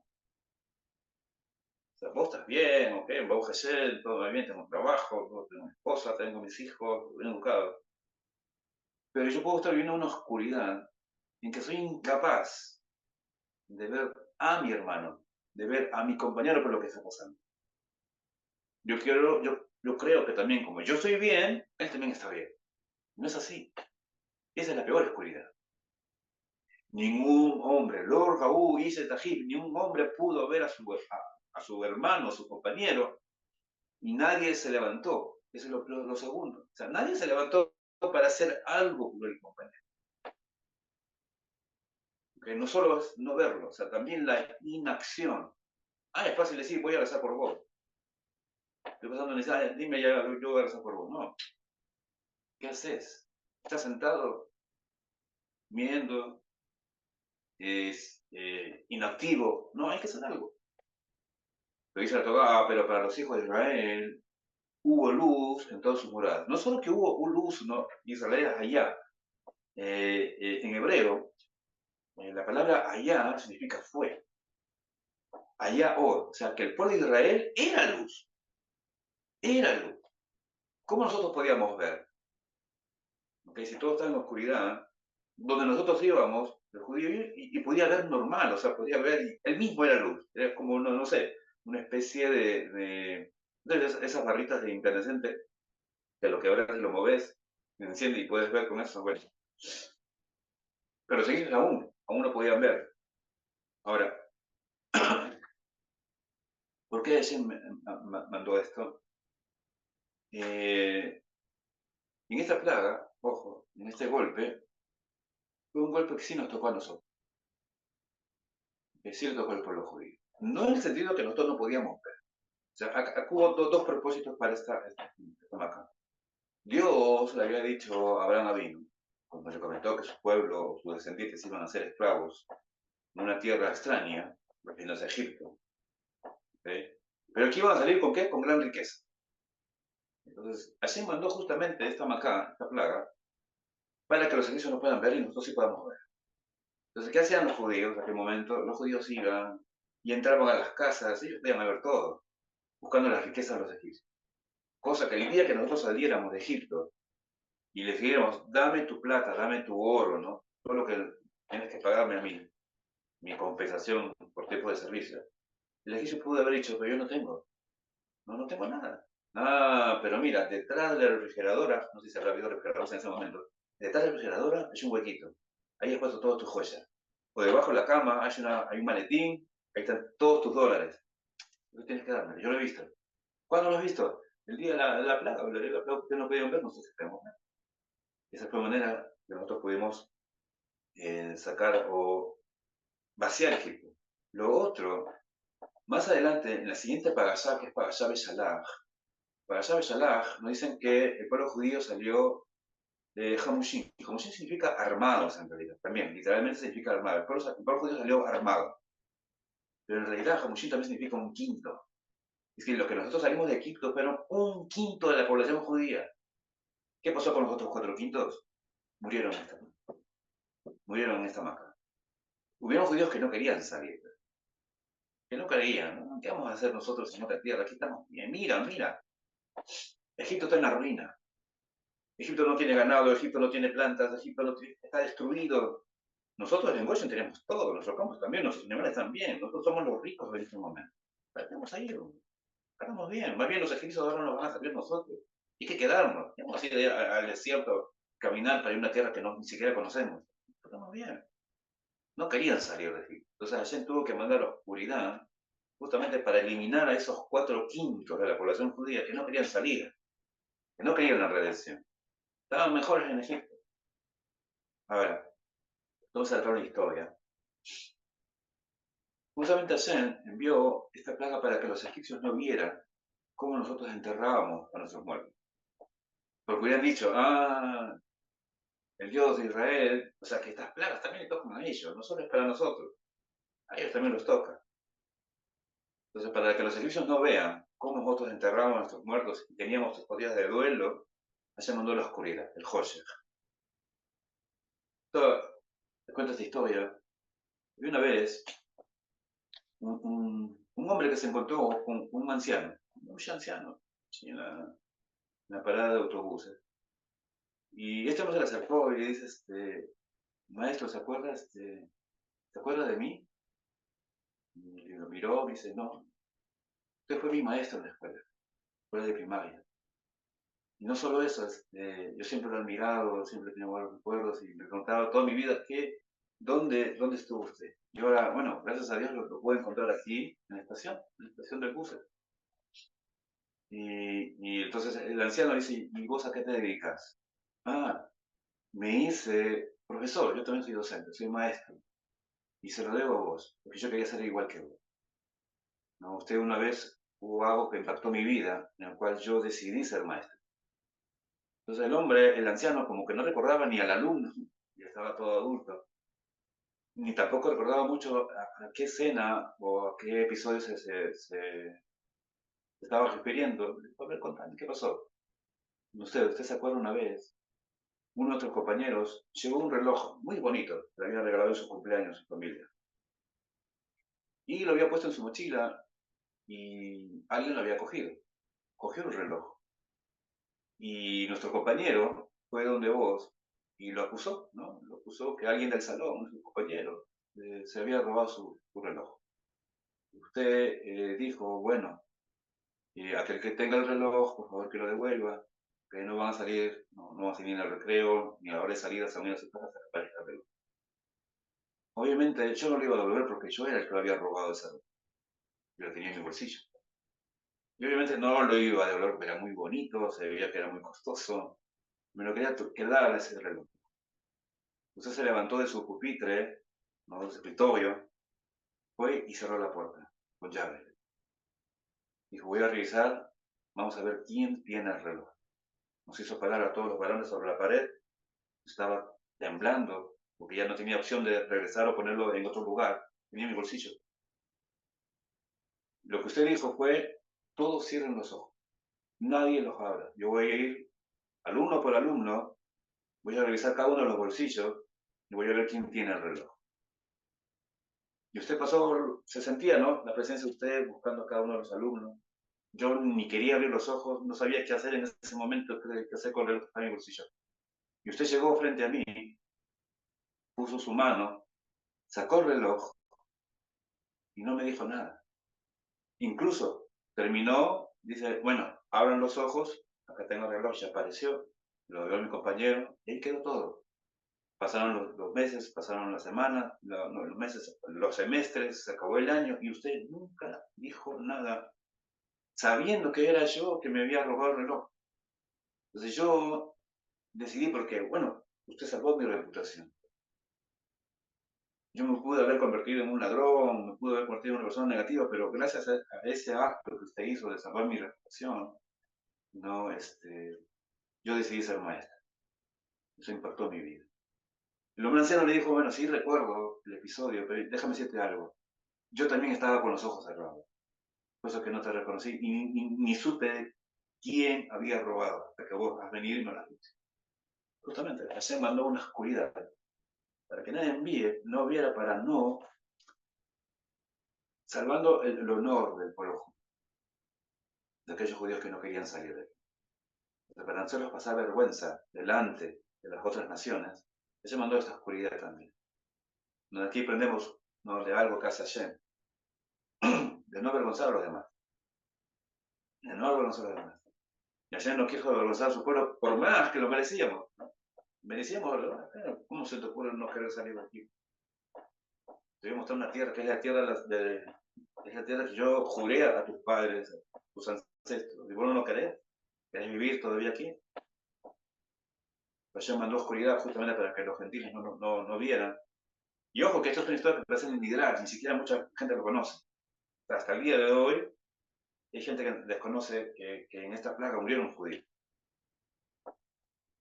O sea, vos estás bien, ok, vos Hashem, todo va bien, tengo trabajo, tengo mi esposa, tengo mis hijos, bien educado. Pero yo puedo estar viviendo una oscuridad en que soy incapaz de ver a mi hermano, de ver a mi compañero por lo que está pasando. Yo creo que también, como yo estoy bien, él también está bien. No es así. Esa es la peor oscuridad. Ningún hombre, Lord Gaú, Ise Tajib, ningún hombre pudo ver a su hermano, a su compañero, y nadie se levantó. Eso es lo segundo. O sea, nadie se levantó para hacer algo por el compañero. Que no solo es no verlo, o sea, también la inacción. Ah, es fácil decir, voy a rezar por vos. Estoy pasando necesidad, dime ya, yo voy a rezar por vos. No. ¿Qué haces? ¿Estás sentado, viendo, es inactivo? No, hay que hacer algo. Pero dice la Torá, pero para los hijos de Israel hubo luz en todas sus moradas. No solo que hubo luz, ¿no? Israel es allá. En hebreo, la palabra allá significa fue. Allá o sea, que el pueblo de Israel era luz. Era luz. ¿Cómo nosotros podíamos ver? ¿Okay? Si todo está en oscuridad, donde nosotros íbamos, el judío y podía ver normal, o sea, podía ver, él mismo era luz. Era como, no sé, una especie de esas barritas de incandescente, que lo que ahora si lo moves, se enciende y puedes ver con eso, bueno. Pero seguís aún no podían ver. Ahora, ¿por qué Hashem mandó esto? En esta plaga, ojo, en este golpe, fue un golpe que sí nos tocó a nosotros, que sí le tocó al pueblo judío. No en el sentido que nosotros no podíamos ver. O sea, acá hubo dos propósitos para esta maca. Dios le había dicho a Abraham Avinu, cuando le comentó que su pueblo o sus descendientes iban a ser esclavos en una tierra extraña, refiriéndose a Egipto, ¿okay? Pero que iban a salir con qué? Con gran riqueza. Entonces, así mandó justamente esta macá, esta plaga, para que los egipcios no puedan ver y nosotros sí podamos ver. Entonces, ¿qué hacían los judíos en aquel momento? Los judíos iban y entraban a las casas, ellos podían ver todo, buscando las riquezas de los egipcios. Cosa que el día que nosotros saliéramos de Egipto y les dijéramos, dame tu plata, dame tu oro, ¿no? Todo lo que tienes que pagarme a mí, mi compensación por tiempo de servicio. El egipcio pudo haber dicho, pero yo no tengo, no tengo nada. Ah, pero mira, detrás de la refrigeradora, no sé si habrá habido refrigeradores en ese momento, detrás de la refrigeradora hay un huequito. Ahí has puesto todas tus joyas. O debajo de la cama hay un maletín, ahí están todos tus dólares. Tú tienes que darme, yo lo he visto. ¿Cuándo lo has visto? El día de la plaga, el día de la plaga, ustedes no podían ver, nosotros podemos ver. Esa fue la manera que nosotros pudimos sacar o vaciar Egipto. Lo otro, más adelante, en la siguiente Parashá, que es Parashá Beshalach, Parashá Beshalach, nos dicen que el pueblo judío salió de Hamushim. Hamushim significa armados en realidad, también, literalmente significa armado. El pueblo judío salió armado. Pero en realidad Hamushim también significa un quinto. Es que los que nosotros salimos de Egipto fueron un quinto de la población judía. ¿Qué pasó con los otros 4 quintos? Murieron en esta, murieron en esta maca. Hubieron judíos que no querían salir, que no creían, ¿no? ¿Qué vamos a hacer nosotros en otra tierra? Aquí estamos bien, mira, Egipto está en la ruina. Egipto no tiene ganado, Egipto no tiene plantas, Egipto no tiene, está destruido. Nosotros en Goshen tenemos todo, nuestros campos también, nuestros animales también, nosotros somos los ricos en este momento. Estamos ahí, estamos bien, más bien los egipcios ahora nos van a salir nosotros. Y hay que quedarnos, vamos a ir al desierto, caminar para ir a una tierra que ni siquiera conocemos. Estamos bien. No querían salir de Egipto. Entonces Hashem tuvo que mandar a la oscuridad justamente para eliminar a esos 4 quintos de la población judía que no querían salir, que no querían la redención. Estaban mejores en Egipto. Ahora, vamos a tratar una historia. Justamente Hashem envió esta plaga para que los egipcios no vieran cómo nosotros enterrábamos a nuestros muertos. Porque hubieran dicho, el Dios de Israel, o sea que estas plagas también le tocan a ellos, no solo es para nosotros, a ellos también los toca. Entonces, para que los egipcios no vean cómo nosotros enterrábamos a nuestros muertos y teníamos estos días de duelo, Hashem mandó la oscuridad, el Hoshech. Te cuento esta historia. Y una vez, un hombre que se encontró con un anciano, muy anciano, en la parada de autobuses. Y este hombre se le acercó y le dice, maestro, ¿se acuerda de mí? Y lo miró y dice, no, usted fue mi maestro en la escuela de primaria. Y no solo eso, yo siempre lo he admirado, siempre he tenido buenos recuerdos y me preguntaba toda mi vida, ¿dónde estuvo usted? Y ahora, bueno, gracias a Dios lo puedo encontrar aquí, en la estación del bus. Y entonces el anciano dice, ¿y vos a qué te dedicas? Ah, me hice profesor, yo también soy docente, soy maestro. Y se lo debo a vos, porque yo quería ser igual que vos. ¿No? Usted una vez hubo algo que impactó mi vida, en el cual yo decidí ser maestro. Entonces el hombre, el anciano, como que no recordaba ni al alumno, ya estaba todo adulto, ni tampoco recordaba mucho a qué escena o a qué episodio se estaba refiriendo. A ver, contame, ¿qué pasó? No sé, usted se acuerda una vez, uno de nuestros compañeros llevó un reloj muy bonito, que le había regalado en su cumpleaños a su familia. Y lo había puesto en su mochila y alguien lo había cogido. Cogió el reloj. Y nuestro compañero fue donde vos y lo acusó, ¿no? Lo acusó que alguien del salón, su compañero, se había robado su reloj. Usted dijo, bueno, aquel que tenga el reloj, por favor que lo devuelva, que no van a salir, no van a salir al recreo, ni a la hora de salida a unir a su casa para el reloj. Obviamente yo no lo iba a devolver porque yo era el que lo había robado ese reloj. Yo lo tenía en mi bolsillo. Y obviamente no lo iba a devolver porque era muy bonito, se veía que era muy costoso. Me lo quería quedar ese reloj. Usted se levantó de su pupitre, ¿no? De su escritorio, fue y cerró la puerta con llave. Dijo, voy a revisar, vamos a ver quién tiene el reloj. Nos hizo parar a todos los varones sobre la pared. Estaba temblando, porque ya no tenía opción de regresar o ponerlo en otro lugar, tenía mi bolsillo. Lo que usted dijo fue, todos cierren los ojos, nadie los abra. Yo voy a ir alumno por alumno, voy a revisar cada uno de los bolsillos y voy a ver quién tiene el reloj. Y usted pasó, se sentía, ¿no? La presencia de usted buscando a cada uno de los alumnos. Yo ni quería abrir los ojos, no sabía qué hacer en ese momento, qué hacer con el reloj que estaba en mi bolsillo. Y usted llegó frente a mí, puso su mano, sacó el reloj y no me dijo nada. Incluso terminó, dice, bueno, abran los ojos, acá tengo el reloj, ya apareció, lo vio mi compañero, y ahí quedó todo. Pasaron los meses, pasaron las semanas, no, los meses, los semestres, se acabó el año y usted nunca dijo nada, sabiendo que era yo que me había robado el reloj. Entonces yo decidí porque, bueno, usted salvó mi reputación. Yo me pude haber convertido en un ladrón, me pude haber convertido en una persona negativa, pero gracias a ese acto que usted hizo de salvar mi reputación, no, yo decidí ser maestra. Eso impactó mi vida. El hombre anciano le dijo, bueno, sí recuerdo el episodio, pero déjame decirte algo. Yo también estaba con los ojos cerrados, cosa que no te reconocí, y ni supe quién había robado, hasta que vos has venido y me lo has dicho. Justamente, Hashem mandó una oscuridad, para que nadie envíe, no hubiera para no, salvando el honor del pueblo judío, de aquellos judíos que no querían salir de él. Para hacerlos pasar vergüenza delante de las otras naciones, Hashem mandó esta oscuridad también. Donde aquí aprendemos, ¿no?, de algo que hace Hashem, de no avergonzar a los demás, de no avergonzar a los demás. Y Hashem no quiso avergonzar a su pueblo por más que lo merecíamos, ¿no? Merecíamos, ¿verdad? ¿Cómo se te ocurre no querer salir de aquí? Te voy a mostrar una tierra que es la tierra es la tierra que yo juré a tus padres, a tus ancestros. Y vos no lo querés vivir todavía aquí. Hashem mandó oscuridad justamente para que los gentiles no vieran. Y ojo que esto es una historia que aparece en el Midrash, ni siquiera mucha gente lo conoce. Hasta el día de hoy hay gente que desconoce que en esta plaga murieron judíos,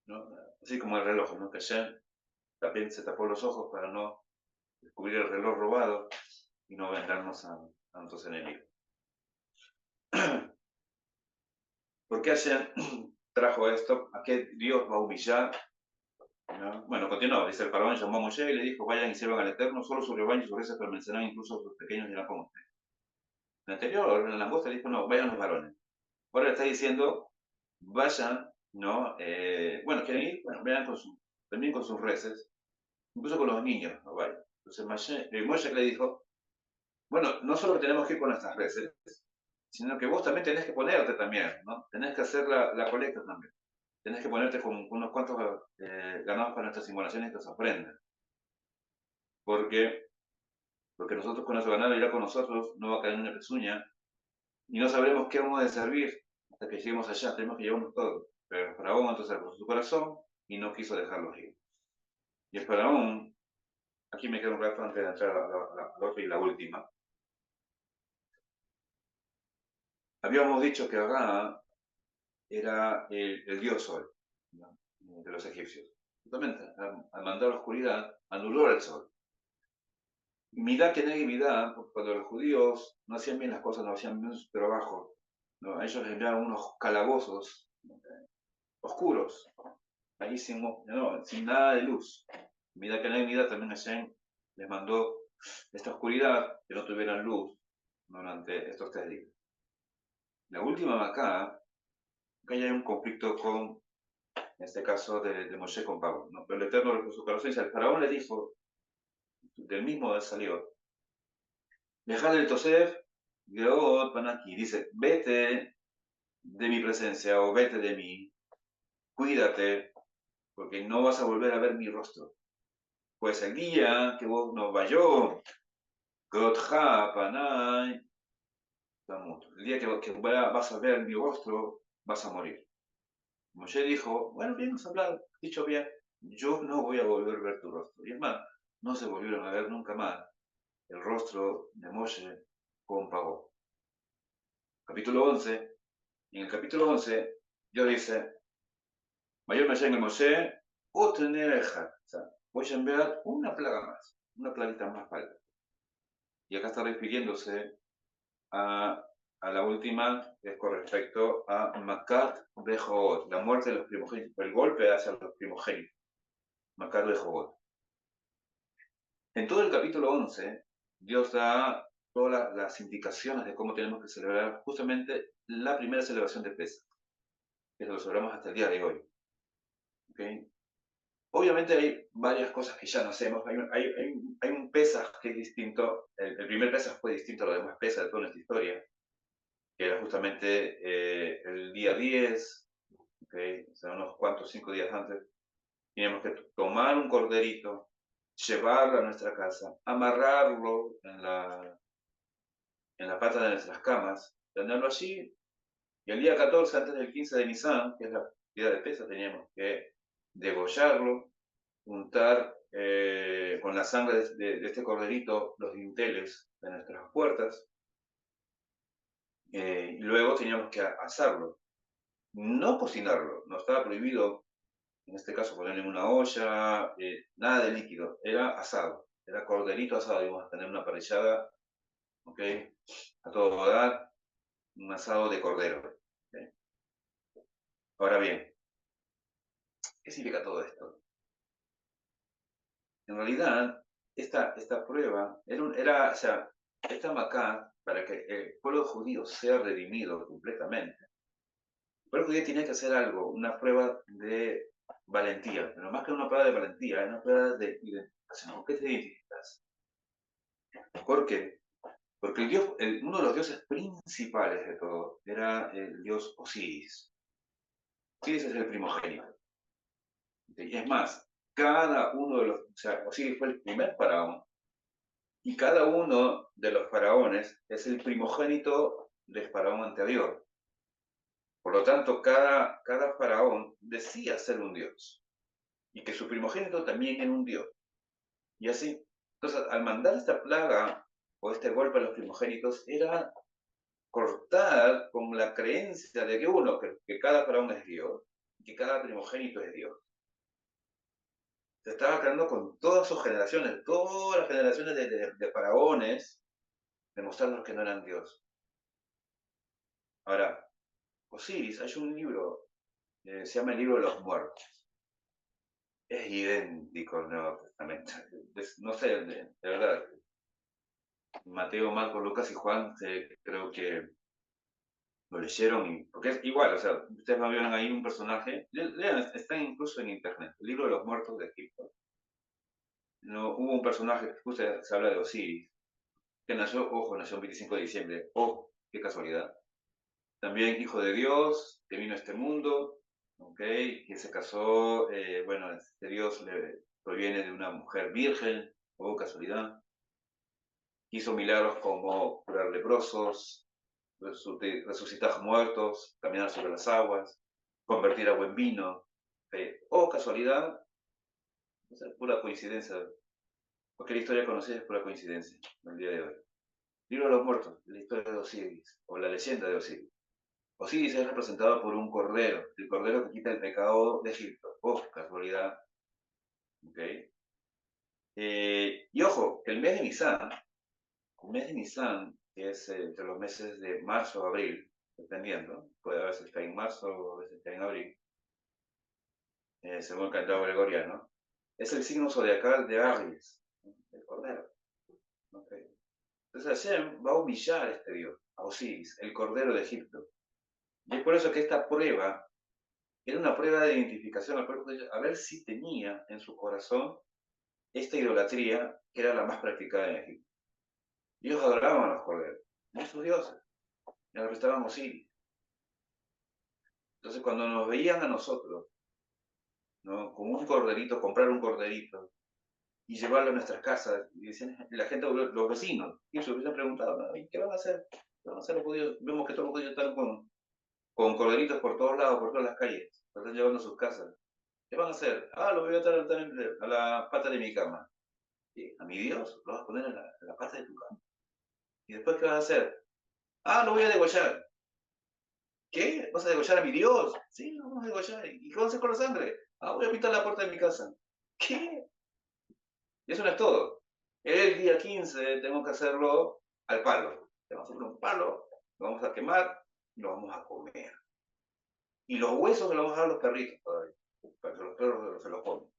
¿no? Así como el reloj, ¿no? Que Hashem también se tapó los ojos para no descubrir el reloj robado y no vendernos a nuestros enemigos. ¿Por qué Hashem trajo esto? ¿A qué Dios va a humillar? ¿No? Bueno, continuó, dice, el faraón llamó a Moshe y le dijo, vayan y sirvan al Eterno, solo su rebaño y sus reses permanecerán, incluso sus pequeños irán con ustedes. En el anterior, en la langosta, dijo, no, vayan los varones. Ahora le está diciendo, vayan, ¿no? Bueno, quieren ir, bueno, vayan también con sus reses, incluso con los niños, no vayan. Entonces Moshe le dijo, bueno, no solo tenemos que ir con nuestras reses, sino que vos también tenés que ponerte también, ¿no? Tenés que hacer la colecta también. Tenés que ponerte con unos cuantos ganados para nuestras simulaciones y nuestras ofrendas. Porque nosotros con nuestro ganado irá con nosotros, no va a caer en una pezuña, y no sabremos qué vamos a servir hasta que lleguemos allá, tenemos que llevarnos todo. Pero el faraón entonces puso su corazón y no quiso dejarlos ir. Y el faraón, aquí me quedo un rato antes de entrar a la otra y la última. Habíamos dicho que Ra era el dios sol, ¿no?, de los egipcios. Justamente, al mandar la oscuridad, anuló el sol. Midá que negue midá, porque cuando los judíos no hacían bien las cosas, no hacían bien su trabajo, ¿no?, a ellos les enviaban unos calabozos oscuros, ahí sin nada de luz. Midá que negue midá, también Hashem les mandó esta oscuridad, que no tuvieran luz durante estos 3 días. La última acá hay un conflicto con, en este caso, de Moshe con Pablo, ¿no? Pero el Eterno le puso su corazón y el faraón le dijo, del mismo salió, dejar el Tosef, Geot, Panaki, dice, vete de mi presencia o vete de mí, cuídate, porque no vas a volver a ver mi rostro. Pues el día que vos no vayó, Gotja, Panay, el día que vas a ver mi rostro, vas a morir. Moshe dijo, bueno, bien, has hablado, dicho bien, yo no voy a volver a ver tu rostro. Y es más, no se volvieron a ver nunca más el rostro de Moshe con Pagó. Capítulo 11. Y en el capítulo 11, Dios dice, Mayor Moshe en el Moshe, Otener el hat. O sea, voy a enviar una plaga más, una plaguita más falta. Y acá está refiriéndose a, a la última, que es con respecto a Makat Bejogot, la muerte de los primogénitos, el golpe hacia los primogénitos. Makat Bejogot. En todo el capítulo 11, Dios da todas las indicaciones de cómo tenemos que celebrar justamente la primera celebración de Pesach, que lo celebramos hasta el día de hoy. ¿Okay? Obviamente hay varias cosas que ya no hacemos. Hay un Pesaj que es distinto. El primer Pesaj fue distinto a los demás Pesaj de toda nuestra historia, que era justamente el día 10, ¿okay? O sea, unos cuantos, 5 días antes. Teníamos que tomar un corderito, llevarlo a nuestra casa, amarrarlo en la pata de nuestras camas, tenerlo allí, y el día 14, antes del 15 de Nisan, que es la día de Pesaj, teníamos que degollarlo, untar con la sangre de este corderito los dinteles de nuestras puertas, y luego teníamos que asarlo. No cocinarlo, no estaba prohibido, en este caso, ponerlo en una olla, nada de líquido, era asado, era corderito asado, íbamos a tener una parrillada, ¿ok? A todo dar, un asado de cordero. ¿Okay? Ahora bien, ¿qué significa todo esto? En realidad, esta prueba o sea, esta Macá, para que el pueblo judío sea redimido completamente, el pueblo judío tiene que hacer algo, una prueba de valentía, pero más que una prueba de valentía, es una prueba de identificación. ¿Con qué te identificas? ¿Por qué? Porque uno de los dioses principales de todo era el dios Osiris. Osiris es el primogénito. Y es más, cada uno de los, o sea, Osiris fue el primer faraón, y cada uno de los faraones es el primogénito del faraón anterior. Por lo tanto, cada faraón decía ser un dios, y que su primogénito también era un dios. Y así, entonces, al mandar esta plaga o este golpe a los primogénitos, era cortar con la creencia de que que cada faraón es Dios, y que cada primogénito es Dios. Se estaba acabando con todas sus generaciones, todas las generaciones de faraones, demostrando que no eran Dios. Ahora, Osiris, hay un libro, se llama el libro de los muertos. Es idéntico al Nuevo Testamento. No sé, de verdad, Mateo, Marcos, Lucas y Juan, creo que lo leyeron, porque es igual, o sea, ustedes no vieron ahí un personaje, lean, está incluso en internet, el libro de los muertos de Egipto. No, hubo un personaje, justo se habla de Osiris, que nació, ojo, nació el 25 de diciembre, ojo, qué casualidad. También hijo de Dios, que vino a este mundo, ¿okay? Que se casó, bueno, este Dios proviene de una mujer virgen, o casualidad. Hizo milagros como curar leprosos, resucitar muertos, caminar sobre las aguas, convertir agua en vino. O casualidad, o sea, pura coincidencia. Cualquier historia conocida es pura coincidencia en el día de hoy. Libro de los muertos, la historia de Osiris, o la leyenda de Osiris. Osiris es representado por un cordero, el cordero que quita el pecado de Egipto. Oh, casualidad. ¿Okay? Y ojo, el mes de Nisan, que es entre los meses de marzo o abril, dependiendo, puede a veces estar en marzo o a veces estar en abril, según el calendario gregoriano, es el signo zodiacal de Aries, el cordero. ¿Okay? Entonces Hashem va a humillar a este dios, a Osiris, el cordero de Egipto. Y es por eso que esta prueba era una prueba de identificación al pueblo judío, a ver si tenía en su corazón esta idolatría que era la más practicada en Egipto. Ellos adoraban a los corderos, no a sus dioses, y respetaban a Osiris. Entonces, cuando nos veían a nosotros, ¿no? Como un corderito, comprar un corderito y llevarlo a nuestras casas, y decían, la gente, los vecinos, y se hubiesen preguntado, ¿no? ¿Y qué van a hacer? ¿Qué van a hacer los judíos? Vemos que todos los judíos están con corderitos por todos lados, por todas las calles, lo están llevando a sus casas. ¿Qué van a hacer? Ah, lo voy a atar a la pata de mi cama. ¿Sí? A mi Dios, lo vas a poner en la pata de tu cama. ¿Y después qué vas a hacer? Ah, lo voy a degollar. ¿Qué? ¿Vas a degollar a mi Dios? Sí, lo vamos a degollar. ¿Y qué vas a hacer con la sangre? Ah, voy a pintar la puerta de mi casa. ¿Qué? Y eso no es todo. El día 15 tengo que hacerlo al palo. Tengo que hacer un palo, lo vamos a quemar y lo vamos a comer. Y los huesos se los vamos a dar a los perritos todavía, para que los perros se los comen.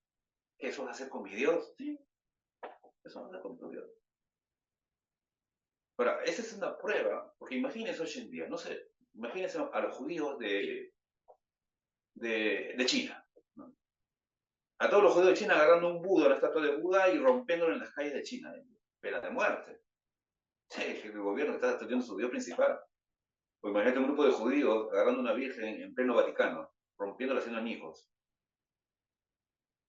¿Eso es hacer con mi Dios? Sí, eso es hacer con tu Dios. Ahora, esa es una prueba, porque imagínense hoy en día, no sé, imagínense a los judíos de China, ¿no? A todos los judíos de China agarrando un Buda, la estatua de Buda y rompiéndolo en las calles de China, pena de muerte. Sí, el gobierno está destruyendo su Dios principal. O imagínate un grupo de judíos agarrando una virgen en pleno Vaticano, rompiéndola haciendo añicos.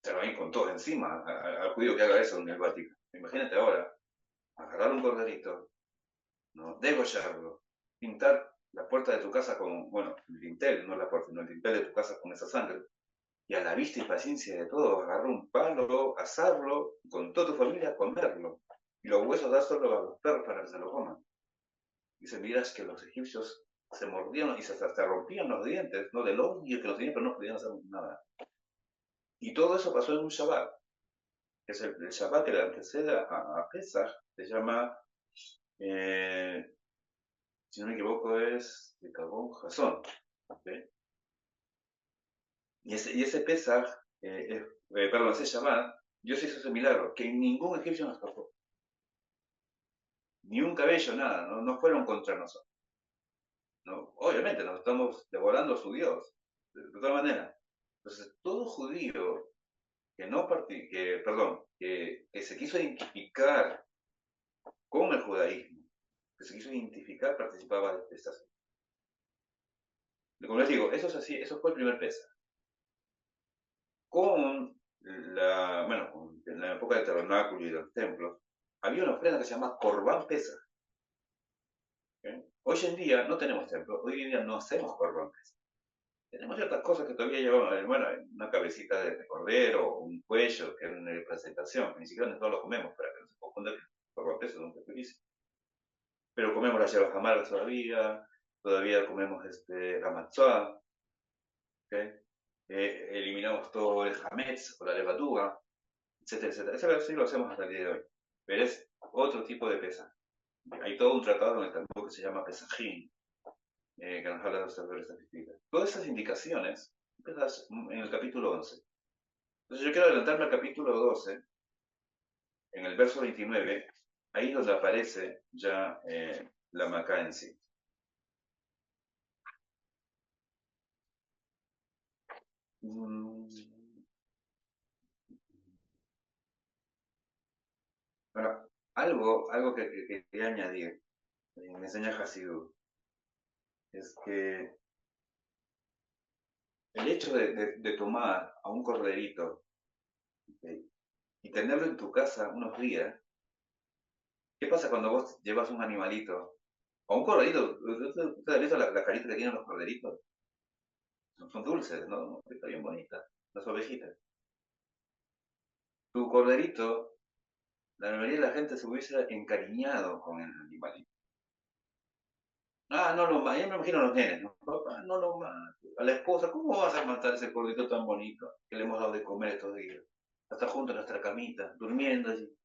Se lo van con todos encima al judío que haga eso en el Vaticano. Imagínate ahora, agarrar un corderito, ¿no? Degollarlo, pintar la puerta de tu casa con, bueno, el dintel, no la puerta, sino el dintel de tu casa con esa sangre, y a la vista y paciencia de todos, agarrar un palo, asarlo, con toda tu familia comerlo, y los huesos dárselo a los perros para que se lo coman. Dice, miras que los egipcios se mordían y se hasta rompían los dientes, ¿no? Del odio que los tenían, pero no podían hacer nada. Y todo eso pasó en un Shabbat, que es el Shabbat que le antecede a Pesach, se llama, eh, si no me equivoco, es de Carbón Jasón. ¿Okay? Y ese Pesaj, perdón, ese Shabbat, Dios hizo ese milagro, que ningún egipcio nos tocó. Ni un cabello, nada, no, no fueron contra nosotros. No, obviamente, nos estamos devorando a su Dios, de todas maneras. Entonces, todo judío que no perdón, que se quiso identificar con el judaísmo, que se quiso identificar, participaba de estas. Como les digo, eso es así, eso fue el primer Pesaj. En la época del tabernáculo y de los templos, había una ofrenda que se llama Corbán Pesaj. ¿Okay? Hoy en día no tenemos templo, hoy en día no hacemos Corbán Pesaj. Tenemos ciertas cosas que todavía llevamos, bueno, una cabecita de cordero, un cuello, que es una presentación, ni siquiera nosotros lo comemos, para que no se confunda que Corbán Pesaj es un sacrificio. Pero comemos las hierbas amargas todavía comemos la matzá, ¿okay? Eliminamos todo el hametz o la levadura, etcétera, etcétera. Eso sí lo hacemos hasta el día de hoy. Pero es otro tipo de pesa. Hay todo un tratado en el Talmud que se llama Pesajín, que nos habla de los saberes sacrificios. Todas esas indicaciones empiezan en el capítulo 11. Entonces yo quiero adelantarme al capítulo 12, en el verso 29, ahí donde aparece ya la Macá en sí. Bueno, algo que quería añadir, me enseña Hasidú, es que el hecho de tomar a un corderito, ¿okay?, y tenerlo en tu casa unos días. ¿Qué pasa cuando vos llevas un animalito? O un corderito. ¿Usted ha visto la carita que tienen los corderitos? Son dulces, ¿no? Está bien bonita. Las ovejitas. Tu corderito, la mayoría de la gente se hubiese encariñado con el animalito. Ah, no lo mates. Yo me imagino a los nenes, ¿no? Papá, no lo mates. A la esposa, ¿cómo vas a matar ese corderito tan bonito que le hemos dado de comer estos días? Hasta junto a nuestra camita, durmiendo allí.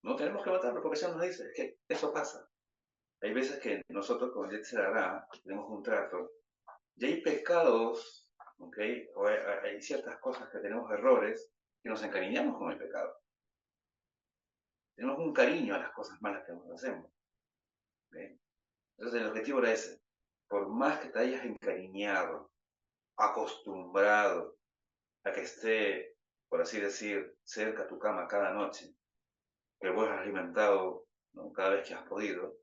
No tenemos que matarlo porque ya nos dice, es que eso pasa. Hay veces que nosotros con Yetzer Hará tenemos un trato y hay pecados, ¿ok? O hay ciertas cosas que tenemos errores que nos encariñamos con el pecado. Tenemos un cariño a las cosas malas que hacemos. ¿Okay? Entonces el objetivo era ese. Por más que te hayas encariñado, acostumbrado a que esté, por así decir, cerca a tu cama cada noche, que vos has alimentado, ¿no?, cada vez que has podido,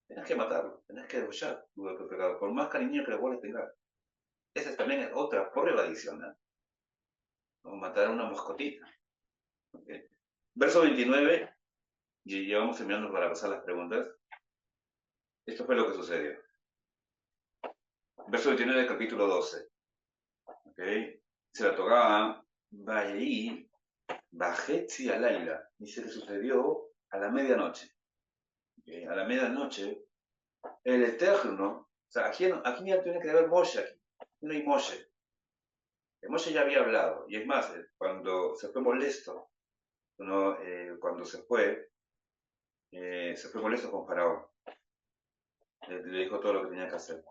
tenés que matarlo, tenés que degollar tu pecado, por más cariño que vos le tengas. Esa también es otra prueba adicional, ¿no? Matar a una mascotita. ¿Okay? Verso 29, y ya vamos terminando para pasar las preguntas. Esto fue lo que sucedió. Verso 29 del capítulo 12. ¿Okay? Se la tocaba Bayeí, Bajetzi Alaila. Dice que sucedió a la medianoche. ¿Okay? A la medianoche, el Eterno, o sea, aquí ya tiene que haber Moshe aquí. No hay Moshe. Moshe ya había hablado, y es más, cuando se fue molesto, ¿no? Cuando se fue molesto con Faraón. Le dijo todo lo que tenía que hacer.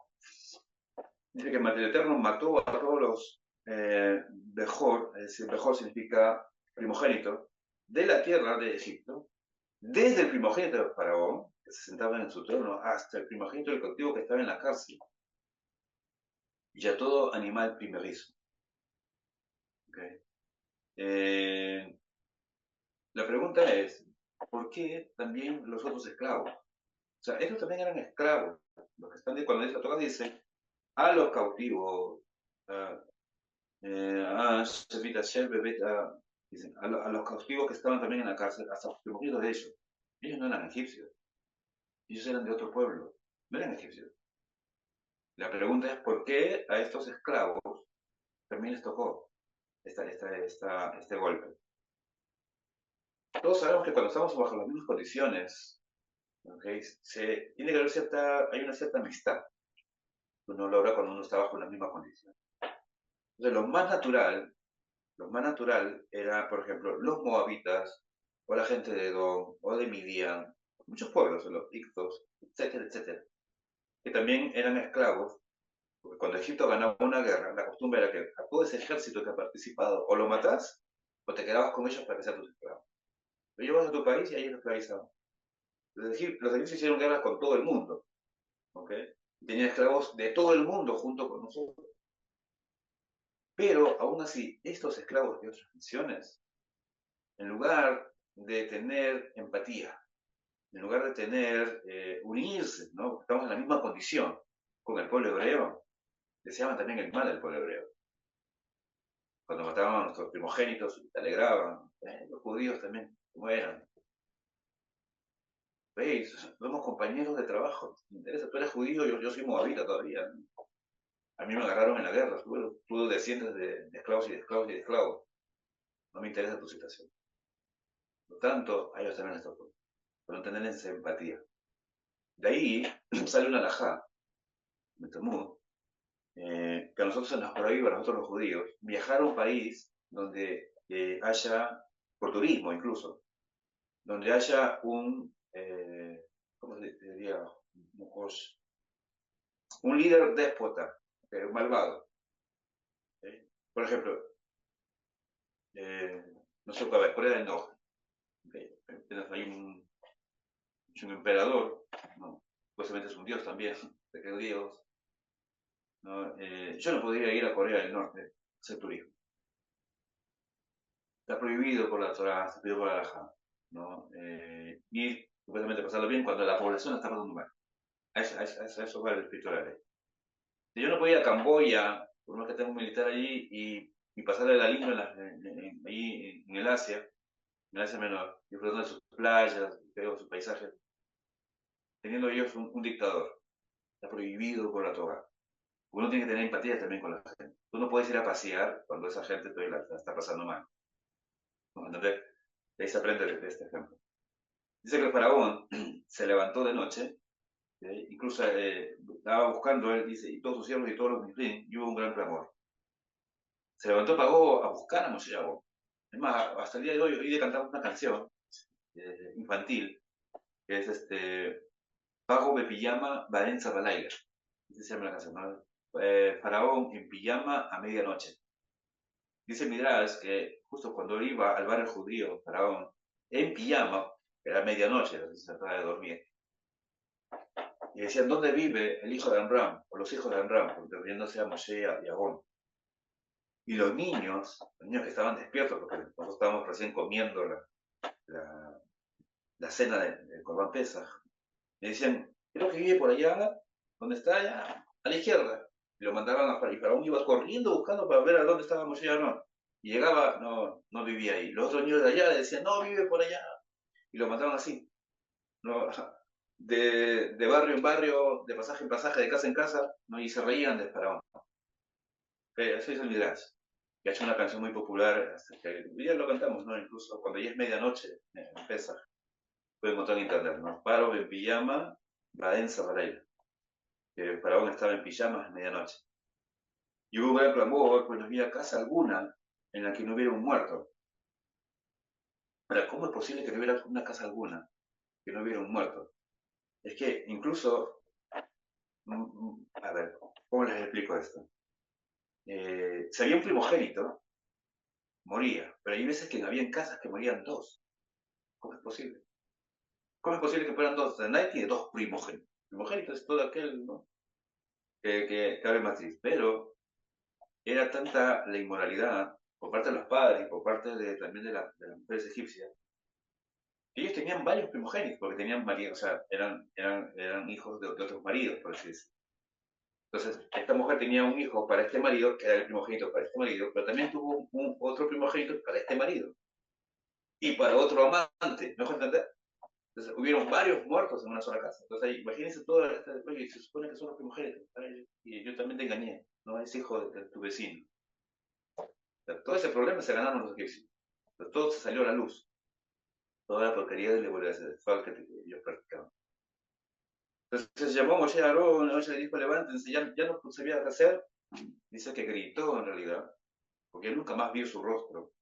Dice que el Eterno mató a todos los Bejor, es decir, Bejor significa primogénito, de la tierra de Egipto, desde el primogénito de Faraón, que se sentaba en su trono, hasta el primogénito del cautivo que estaba en la cárcel, y a todo animal primerizo. ¿Okay? La pregunta es, ¿por qué también los otros esclavos? O sea, ellos también eran esclavos. Los que están de, cuando dice la Torah dice, a los cautivos, dicen, a los cautivos que estaban también en la cárcel, hasta los primogénitos de ellos. Ellos no eran egipcios, ellos eran de otro pueblo, no eran egipcios. La pregunta es, ¿por qué a estos esclavos también les tocó este golpe? Todos sabemos que cuando estamos bajo las mismas condiciones, ¿okay? Tiene que haber hay una cierta amistad que uno logra cuando uno está bajo las mismas condiciones. Entonces, lo más natural era, por ejemplo, los moabitas, o la gente de Edom, o de Midian, muchos pueblos, los Ictos, etcétera, etcétera, que también eran esclavos, porque cuando Egipto ganaba una guerra, la costumbre era que a todo ese ejército que ha participado, o lo matás, o te quedabas con ellos para que sean tus esclavos. Lo llevas a tu país y ahí los esclavizaban. Los egipcios hicieron guerra con todo el mundo, ¿ok? Tenían esclavos de todo el mundo junto con nosotros. Pero aún así, estos esclavos de otras naciones, en lugar de tener empatía, en lugar de unirse, ¿no? Estamos en la misma condición con el pueblo hebreo, deseaban también el mal al pueblo hebreo. Cuando mataban a nuestros primogénitos, se alegraban. Los judíos también mueran. ¿Veis? Somos compañeros de trabajo. Me interesa, tú eres judío, yo soy moabita todavía. A mí me agarraron en la guerra, tú desciendes de esclavos y de esclavos y de esclavos. No me interesa tu situación. Por lo tanto, a ellos también les tocó. Pero no tener esa empatía. De ahí sale una alajá, Talmud, que a nosotros se nos prohíbe, a nosotros los judíos, viajar a un país donde haya, por turismo incluso, donde haya ¿cómo se diría? Un líder déspota, malvado. Por ejemplo, no sé, Corea del Norte. Hay un emperador, ¿no? Supuestamente es un dios también, de que dios. ¿No? Yo no podría ir a Corea del Norte a hacer turismo. Está prohibido por la Torah, está prohibido por la Alajá, ¿no? Y supuestamente pasarlo bien cuando la población está pasando mal. A eso va el espíritu de la ley. Si yo no puedo ir a Camboya, por más que tengo un militar allí, y pasarle la lengua ahí en el Asia Menor, disfrutando de sus playas, de sus paisajes, teniendo ellos un dictador, está prohibido por la Torah. Uno tiene que tener empatía también con la gente. Tú no puedes ir a pasear cuando esa gente la está pasando mal. Entonces, de ahí se aprende de este ejemplo. Dice que el faraón se levantó de noche, incluso estaba buscando, él dice, y todos sus siervos y todos los misfín, y hubo un gran clamor. Se levantó, pagó a buscar a Moshe Rabbeinu. Es más, hasta el día de hoy le cantamos una canción infantil, que es Pago de pijama, Valencia Balaiga. Así se llama la canción, ¿no? Faraón en pijama a medianoche. Dice Midrash que justo cuando iba al barrio judío, Faraón, en pijama, era medianoche, se trataba de dormir, y decían, ¿dónde vive el hijo de Amram? O los hijos de Amram, refiriéndose a Moshe y a Aarón. Y los niños que estaban despiertos, porque nosotros estábamos recién comiendo la cena de Corban Pesach, me decían, creo que vive por allá, donde está allá, a la izquierda. Y lo mandaban a y Faraón iba corriendo buscando para ver a dónde estaba Moshe y Aarón. Y llegaba, no vivía ahí. Los otros niños de allá le decían, no, vive por allá. Y lo mandaban así, ¿no? De barrio en barrio, de pasaje en pasaje, de casa en casa, ¿no? Y se reían de Faraón. Eso hizo el Midrash, que ha hecho una canción muy popular, que ya lo cantamos, ¿no? Incluso cuando ya es medianoche, en Pesach, pueden encontrar en internet, ¿no? Paro en pijama, Badenza Varela, que el faraón estaba en pijamas a medianoche. Y hubo un gran clamor, pues no había casa alguna en la que no hubiera un muerto. Ahora, ¿cómo es posible que no hubiera una casa alguna que no hubiera un muerto? Es que incluso, a ver, ¿cómo les explico esto? Si había un primogénito, moría, pero hay veces que no había casas que morían dos. ¿Cómo es posible? ¿Cómo es posible que fueran dos? O sea, nadie tiene dos primogénitos. Primogénito es todo aquel, ¿no? que abre matriz. Pero era tanta la inmoralidad por parte de los padres y por parte también de las mujeres egipcias, que ellos tenían varios primogénitos, porque tenían maridos, o sea, eran hijos de otros maridos, por así decirlo. Entonces, esta mujer tenía un hijo para este marido, que era el primogénito para este marido, pero también tuvo otro primogénito para este marido y para otro amante, ¿me dejo entender? Entonces, hubieron varios muertos en una sola casa. Entonces, ahí, imagínense toda esta, oye, se supone que son los primogénitos, y yo también te engañé, no es hijo de tu vecino. O sea, todo ese problema se ganaron los egipcios. Entonces, todo se salió a la luz. Toda la porquería de la de sexual que ellos practicaban. Entonces llamó a Moshe a Aarón, Moshe le dijo, levántense, ya no sabía qué hacer. Dice que gritó en realidad, porque él nunca más vio su rostro.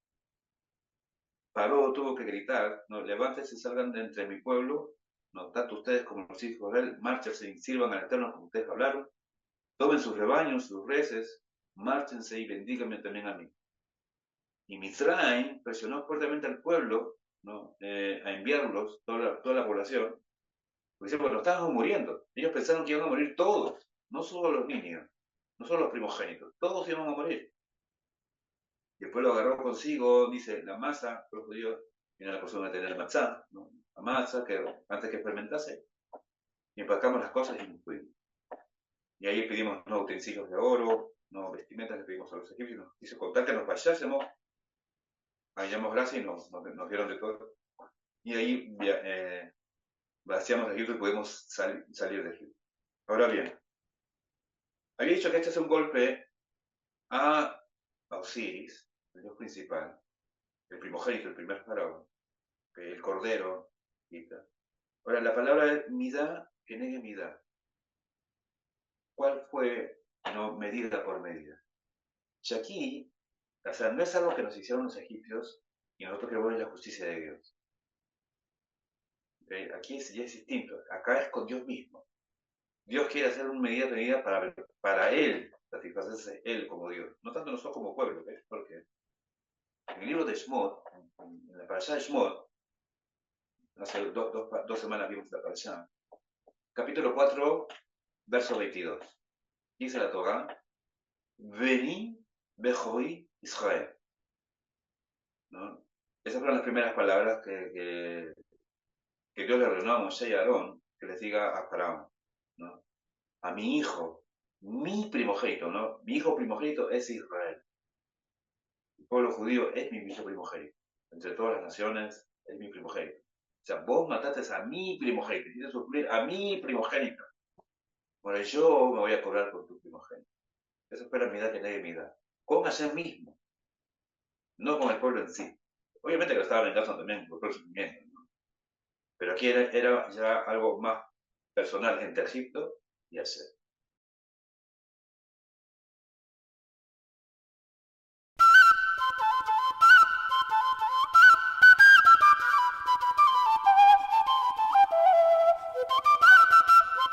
Paró, tuvo que gritar, no, levántense y salgan de entre mi pueblo, no tanto ustedes como los hijos de él, márchense y sirvan al Eterno como ustedes hablaron, tomen sus rebaños, sus reses, márchense y bendíganme también a mí. Y Mizraim presionó fuertemente al pueblo, ¿no? A enviarlos, toda la población, porque bueno, estábamos muriendo. Ellos pensaron que iban a morir todos, no solo los niños, no solo los primogénitos, todos iban a morir. Y después lo agarró consigo, dice, la masa, los judíos tienen la costumbre de tener matzá, ¿no? La masa, que antes que fermentase, y empacamos las cosas y nos fuimos. Y ahí pedimos no utensilios de oro, no vestimentas, le pedimos a los egipcios, nos quiso contar que nos vayásemos, hallamos gracia y nos dieron de todo. Y ahí vaciamos Egipto y pudimos salir de Egipto. Ahora bien, había dicho que este es un golpe a Osiris, el dios principal, el primogénito, el primer faraón, el cordero. Ahora, la palabra es midá, que negue midá. ¿Cuál fue? No, medida por medida. Y aquí, o sea, no es algo que nos hicieron los egipcios y nosotros creemos en la justicia de Dios. ¿Okay? Aquí ya es distinto. Acá es con Dios mismo. Dios quiere hacer una medida para Él, satisfacerse Él como Dios. No tanto nosotros como pueblo, ¿ves? Porque en el libro de Shmot, en la parasha de Shmot, hace dos semanas vimos la parasha, capítulo 4, verso 22. Dice la Torah, Vení Bejoí Israel. ¿No? Esas fueron las primeras palabras que Dios le ordenó a Moshe y a Aarón que les diga a Faraón, ¿no? A mi hijo, mi primogénito, ¿no? Mi hijo primogénito es Israel. El pueblo judío es mi hijo primogénito. Entre todas las naciones es mi primogénito. O sea, vos mataste a mi primogénito, tienes que sufrir a mi primogénito. Bueno, yo me voy a cobrar por tu primogénito. Esa fue la mirada que nadie me da. Con Hashem mismo, no con el pueblo en sí. Obviamente que lo estaba vengando también por el sufrimiento, ¿no? Pero aquí era ya algo más personal entre Egipto y Hashem.